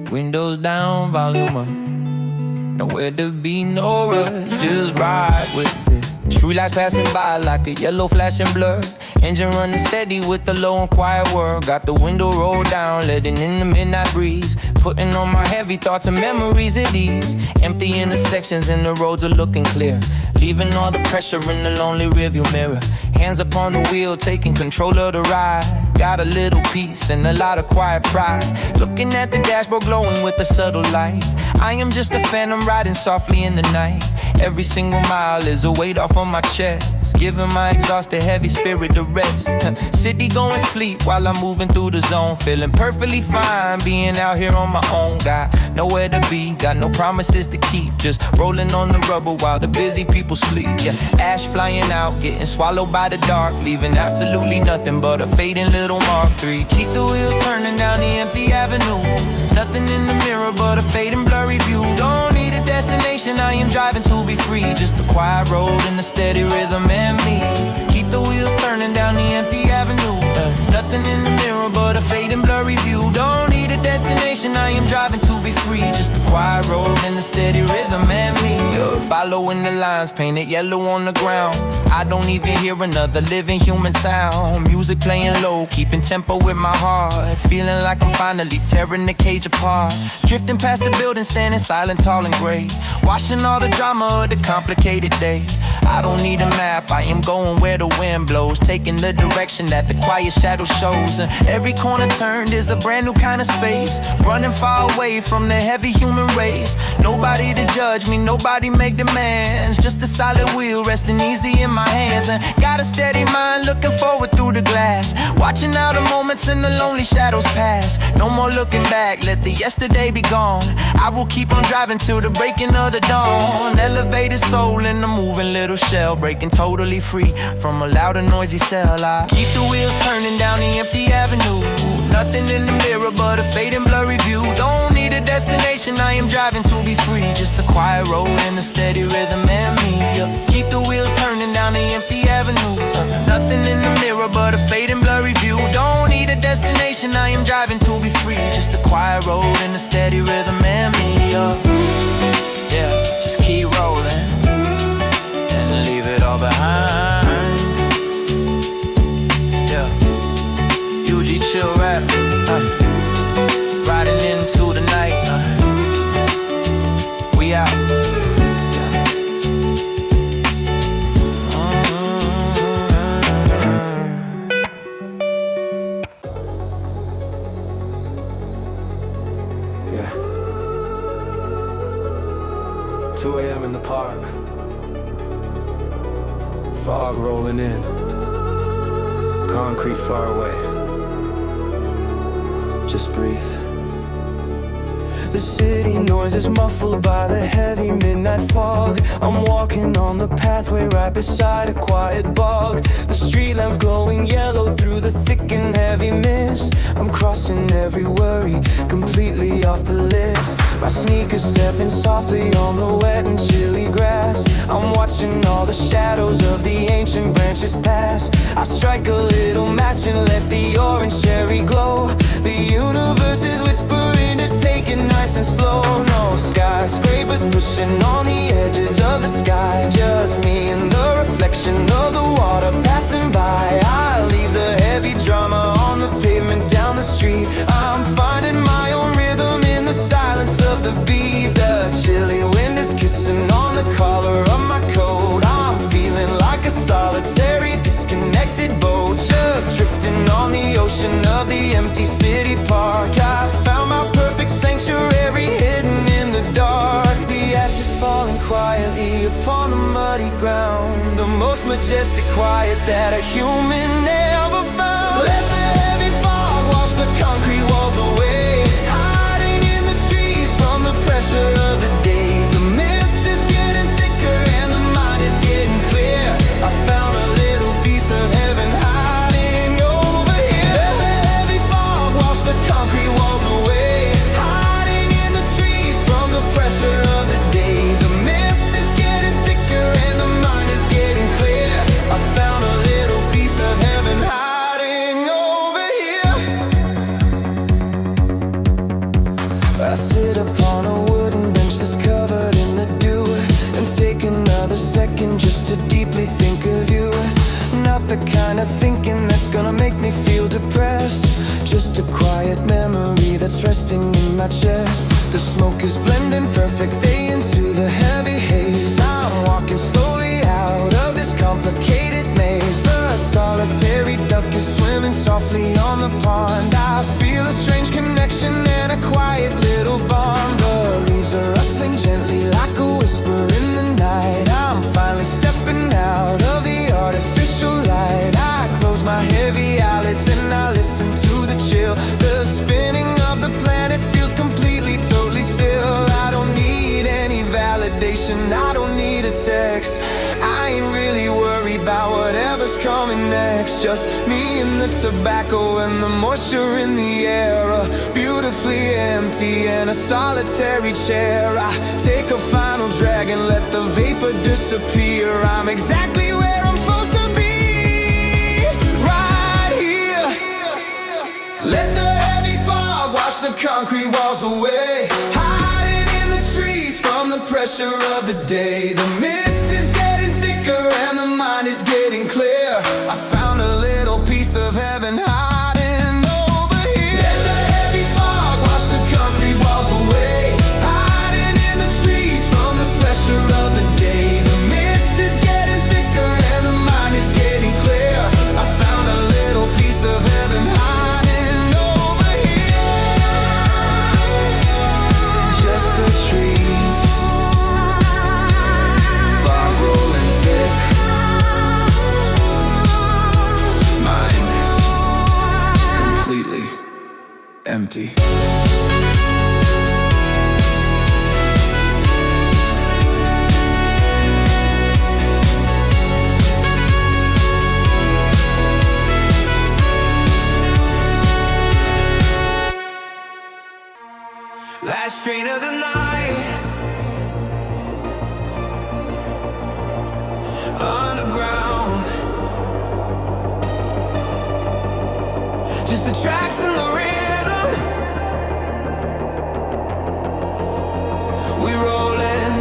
windows down, volume up. Nowhere to be, no rush, just ride with it. Streetlights passing by like a yellow flashing blur. Engine running steady with the low and quiet world. Got the window rolled down, letting in the midnight breeze. Putting on my heavy thoughts and memories at ease. Empty intersections and the roads are looking clear. Leaving all the pressure in the lonely rearview mirror. Hands upon the wheel, taking control of the ride. Got a little peace and a lot of quiet pride. Looking at the dashboard glowing with a subtle light. I am just a phantom riding softly in the night. Every single mile is a weight off on my chest. rest. Giving my exhausted heavy spirit the rest. City going sleep while I'm moving through the zone. Feeling perfectly fine being out here on my own. Got nowhere to be, got no promises to keep. Just rolling on the rubber while the busy people sleep. Yeah, ash flying out, getting swallowed by the dark, leaving absolutely nothing but a fading little Mark III. Keep the wheels turning down the empty avenue. Nothing in the mirror but a fading blurry view. Don't need a destination, I am driving to be free. Just a quiet road and a steady rhythm and me. Keep the wheels turning down the empty avenue. Nothing in the mirror but a fading blurry view. Don't need a destination, I am driving to be free. Just a quiet road and a steady rhythm and me. Following the lines painted yellow on the ground. I don't even hear another living human sound. Music playing low, keeping tempo with my heart. Feeling like I'm finally tearing the cage apart. Drifting past the building, standing silent, tall and gray. Watching all the drama of the complicated day. I don't need a map, I am going where the wind blows. Taking the direction that the quiet shadow shows. And every corner turned is a brand new kind of space. Running far away from the heavy human race. Nobody to judge me, nobody make demands. Just a solid wheel resting easy in my hands. And got a steady mind looking forward through the glass. Watching out the moments and the lonely shadows pass. No more looking back, let the yesterday be gone. I will keep on driving till the breaking of the dawn. Elevated soul in a moving little shell, breaking totally free from a loud and noisy cell. I keep the wheels turning down the empty avenue. Nothing in the mirror but a fading blurry view. Don't need a destination, I am driving to be free. Just a quiet road and a steady rhythm and me. Keep the wheels turning down the empty avenue. Nothing in the mirror but a fading blurry view. Don't need a destination, I am driving to be free. Just a quiet road and a steady rhythm and me. Yeah, just keep rolling and leave it all behind. Yeah, UG chill rap, riding into the night. We out. Yeah. 2 a.m. in the park. Fog rolling in. Concrete far away. Just breathe. The city noise is muffled by the heavy midnight fog. I'm walking on the pathway right beside a quiet bog. The street lamps glowing yellow through the thick and heavy mist. I'm crossing every worry, completely off the list. My sneakers stepping softly on the wet and chilly grass. I'm watching all the shadows of the ancient branches pass. I strike a little match and let the orange cherry glow. The universe is whispering to take it nice and slow. No skyscrapers pushing on the edges of the sky. Just me and the reflection of the water passing by. I leave the heavy drama on the pavement down the street. I'm finding my own rhythm in the silence of the beat. The chilly wind is kissing on the collar of my coat. I'm feeling like a solitary disconnected boat, just drifting on the ocean of the empty city park. I found my perfect sanctuary hidden in the dark. The ashes falling quietly upon the muddy ground. The most majestic quiet that a human ever found. Let the heavy fog wash the concrete walls away, hiding in the trees from the pressure of the day. The mist is getting thicker and the mind is getting clear. I found a little piece of heaven hiding over here. Let the heavy fog wash the concrete walls away, hiding in the trees from the pressure of the day. The mist is getting thicker and the mind is getting clear. I found a little piece of heaven hiding over here. I sit upon a wooden bench that's covered in the dew, and take another second just to deeply think of you. Not the kind of thinking that's gonna make me feel depressed, just a quiet memory that's resting in my chest. The smoke is blending perfectly into the heavy haze. I'm walking slowly out of this complicated maze. A solitary duck is swimming softly on the pond. I feel a strange connection and a quiet little bond. The leaves are rustling gently like a whisper in the night. I'm finally stepping out of the whatever's coming next. Just me and the tobacco and the moisture in the air. Beautifully empty and a solitary chair. I take a final drag and let the vapor disappear. I'm exactly where I'm supposed to be, right here. Let the heavy fog wash the concrete walls away, hiding in the trees from the pressure of the day. The mist is getting thicker and the mind is getting clear. I found a little piece of heaven hiding over here. Let the heavy fog wash the concrete walls away, hiding in the trees from the pressure of the day. The mist is getting thicker and the mind is getting clear. I found a little piece of heaven hiding over here. Just the trees, fog rolling thick, mind completely empty. Last train of the night, underground. Just the tracks and the rhythm. We rollin'.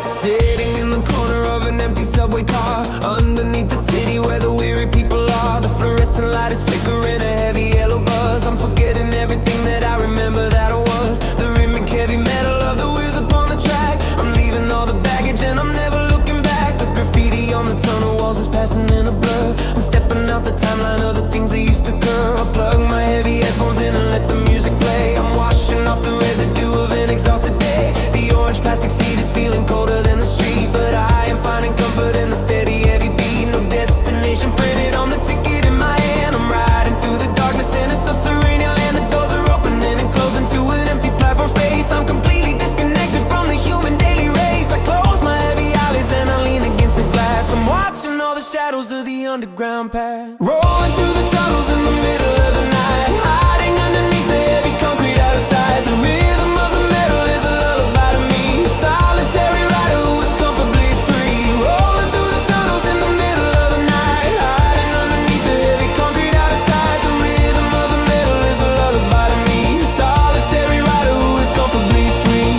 Sitting in the corner of an empty subway car, underneath the city where the weary people are. The fluorescent light is flickering, a heavy yellow buzz. I'm forgetting everything that I remember that I was. The rhythmic heavy metal of the wheels upon the track. I'm leaving all the baggage and I'm never looking back. The graffiti on the tunnel walls is passing in a blur. I'm stepping out the timeline of the things that used to occur. I plug my heavy headphones in and let the music play. I'm washing off the residue of an exhausted day. The orange plastic seat is feeling colder than the street, but I am finding comfort in the steady heavy beat. No destination printed on the ticket in my hand. I'm riding through the darkness in a subterranean land. The doors are opening and closing to an empty platform space. I'm completely disconnected from the human daily race. I close my heavy eyelids and I lean against the glass. I'm watching all the shadows of the underground path, rolling through the tunnels in the middle of the night, hiding underneath the heavy concrete out of sight. The rhythm of the metal is a lullaby to me, a solitary rider who is comfortably free. Rolling through the tunnels in the middle of the night, hiding underneath the heavy concrete out of sight. The rhythm of the metal is a lullaby to me, a solitary rider who is comfortably free.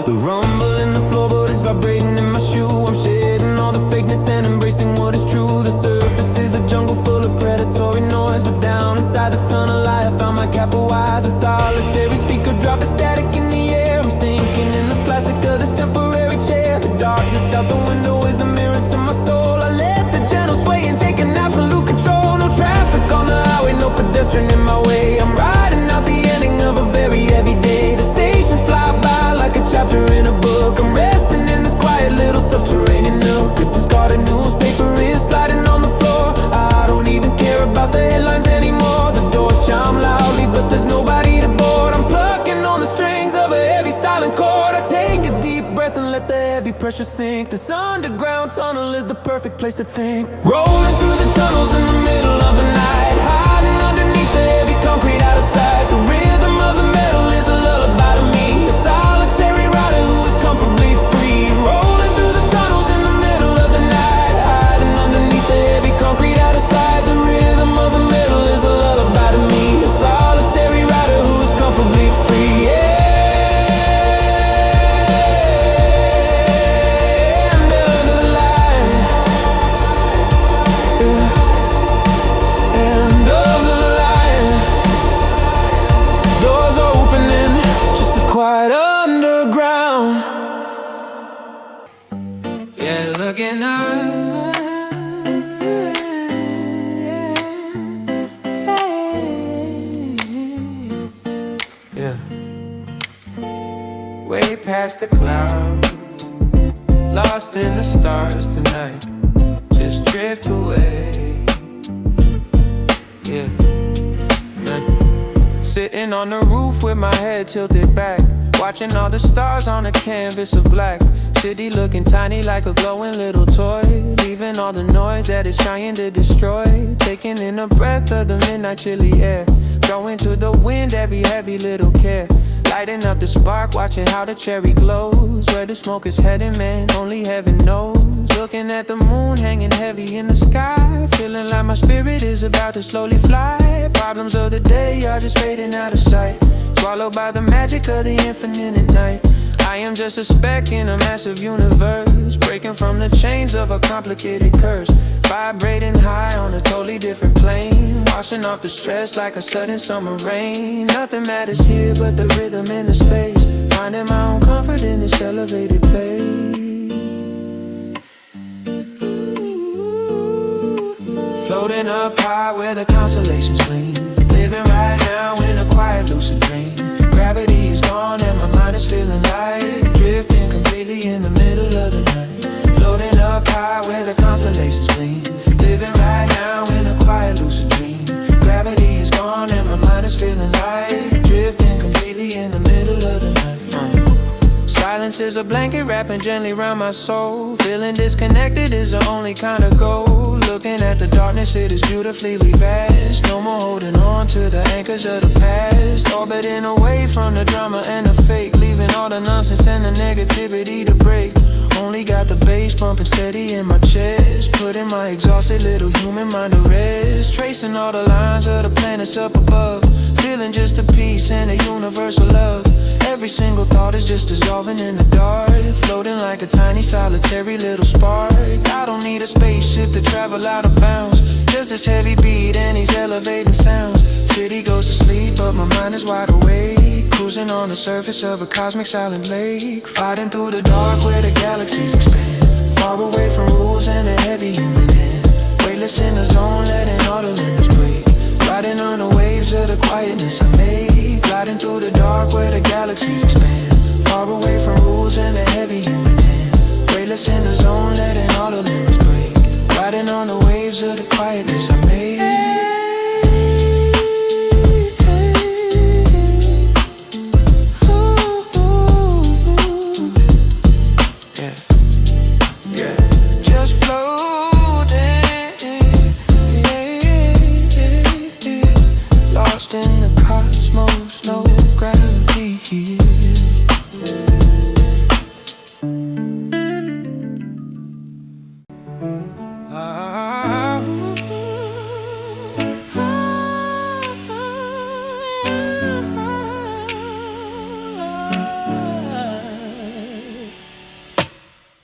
The rumble in the floorboard is vibrating in my shoe. I'm shedding all the fakeness and embracing what is true. The surface is a jungle full of predatory noise, but down inside the tunnel light I found my Kappa wise. A solitary speaker dropping static in the air. I'm sinking in the plastic of this temporary chair. The darkness out the window is a mirror to my soul. I let the gentle sway and take an absolute control. No traffic on the highway, no pedestrian in my way. I'm riding out the ending of a very heavy day. The stations fly by like a chapter in a book. I'm resting in this quiet little subterranean nook. A discarded newspaper is sliding on the floor. I don't even care about the headlines anymore. The doors chime loudly, but there's nobody to board. I'm plucking on the strings of a heavy silent chord. I take a deep breath and let the heavy pressure sink. This underground tunnel is the perfect place to think. Rolling through the tunnels in the middle of the night, hiding underneath the heavy concrete out of sight. The rhythm of the metal is a lullaby to me, a solitary rider who is comfortably free. Rolling through the tunnels in the middle of the night, hiding underneath the heavy concrete out of sight. The rhythm of the metal is a lullaby to me, a solitary rider who is comfortably free. Yeah. Quiet underground. Yeah, looking up. Yeah. Way past the clouds, lost in the stars tonight. Just drift away. Yeah. Sitting on the roof with my head tilted back, Watching all the stars on a canvas of black. City looking tiny like a glowing little toy. Leaving all the noise that is trying to destroy. Taking in a breath of the midnight chilly air. Throwing to the wind every heavy little care. Lighting up the spark, watching how the cherry glows. Where the smoke is heading, man, only heaven knows. Looking at the moon hanging heavy in the sky. Feeling like my spirit is about to slowly fly. Problems of the day are just fading out of sight. Swallowed by the magic of the infinite at night. I am just a speck in a massive universe. Breaking from the chains of a complicated curse. Vibrating high on a totally different plane. Washing off the stress like a sudden summer rain. Nothing matters here but the rhythm and the space. Finding my own comfort in this elevated place. Floating up high where the constellations gleam. Living right now in a quiet lucid dream. Gravity is gone and my mind is feeling light. Drifting completely in the middle of the night. Floating up high where the constellations gleam. Living right now in a quiet lucid dream. Gravity is gone and my mind is feeling light. Drifting completely in the middle of the night. Silence is a blanket wrapping gently around my soul. Feeling disconnected is the only kind of goal. Looking at the darkness, it is beautifully vast. No more holding on to the anchors of the past. Orbiting away from the drama and the fake. Leaving all the nonsense and the negativity to break. Only got the bass pumping steady in my chest. Putting my exhausted little human mind to rest. Tracing all the lines of the planets up above. Feeling just a peace and a universal love. Every single thought is just dissolving in the dark. Floating like a tiny solitary little spark. I don't need a spaceship to travel out of bounds. Just this heavy beat and these elevating sounds. City goes to sleep but my mind is wide awake. Cruising on the surface of a cosmic silent lake. Fighting through the dark where the galaxies expand. Far away from rules and a heavy human hand. Weightless in the zone, letting all the limits break. Riding on the waves of the quietness I made. Gliding through the dark where the galaxies expand. Far away from rules and a heavy human hand. Weightless in the zone, letting all the limits break. Riding on the waves of the quietness I made. In the cosmos, no gravity here.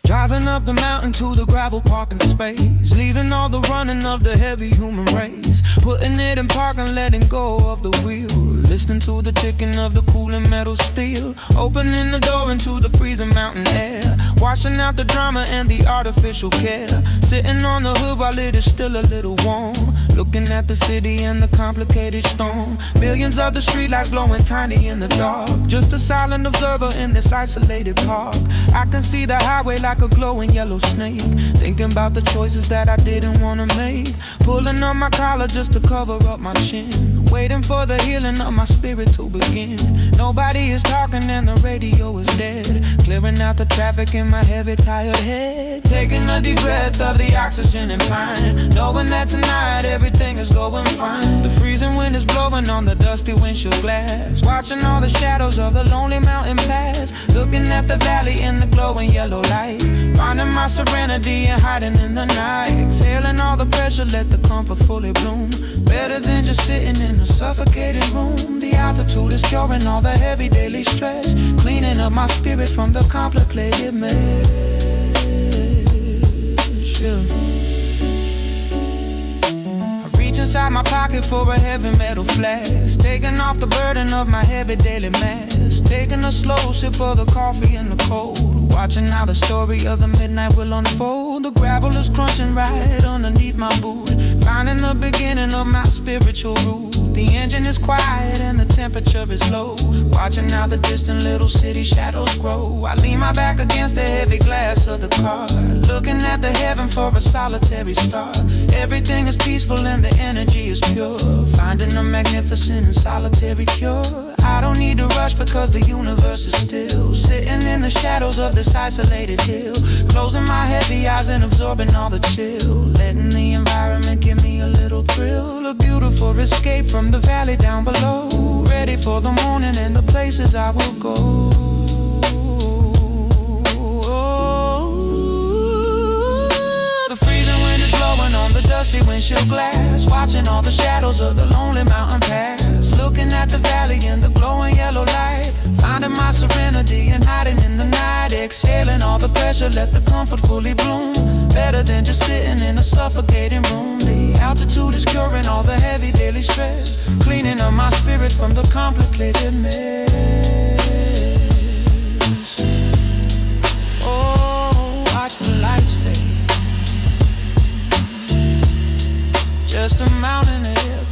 Driving up the mountain to the gravel parking space. Leaving all the running of the heavy human race. Putting it in park and letting go of the wheel. Listening to the ticking of the cooling metal steel. Opening the door into the freezing mountain air. Washing out the drama and the artificial care. Sitting on the hood while it is still a little warm. Looking at the city and the complicated storm. Millions of the streetlights glowing tiny in the dark. Just a silent observer in this isolated park. I can see the highway like a glowing yellow snake. Thinking about the choices that I didn't wanna make. Pulling up my collar just to cover up my chin. Waiting for the healing of my spirit to begin. Nobody is talking and the radio is dead. Clearing out the traffic in my heavy tired head. Taking a deep breath of the oxygen and pine. Knowing that tonight everything is going fine. The freezing wind is blowing on the dusty windshield glass. Watching all the shadows of the lonely mountain pass. Looking at the valley in the glowing yellow light. Finding my serenity and hiding in the night. Exhaling all the pressure, let the comfort fully bloom. Better than just sitting in a suffocated room. The altitude is curing all the heavy daily stress. Cleaning up my spirit from the complicated mess. I reach inside my pocket for a heavy metal flask. Taking off the burden of my heavy daily mass. Taking a slow sip of the coffee in the cold. Watching how the story of the midnight will unfold. The gravel is crunching right underneath my boot. Finding the beginning of my spiritual route. The engine is quiet and the temperature is low. Watching how the distant little city shadows grow. I lean my back against the heavy glass of the car. Looking at the heaven for a solitary star. Everything is peaceful and the energy is pure. Finding a magnificent and solitary cure. Out don't need to rush because the universe is still sitting in the shadows of this isolated hill. Closing my heavy eyes and absorbing all the chill. Letting the environment give me a little thrill. A beautiful escape from the valley down below. Ready for the morning and the places I will go. The freezing wind is blowing on the dusty windshield glass. Watching all the shadows of the lonely mountain pass. Looking at the valley in the glowing yellow light. Finding my serenity and hiding in the night. Exhaling all the pressure, let the comfort fully bloom. Better than just sitting in a suffocating room. The altitude is curing all the heavy daily stress. Cleaning up my spirit from the complicated mess. Oh, watch the lights fade. Just a mountain air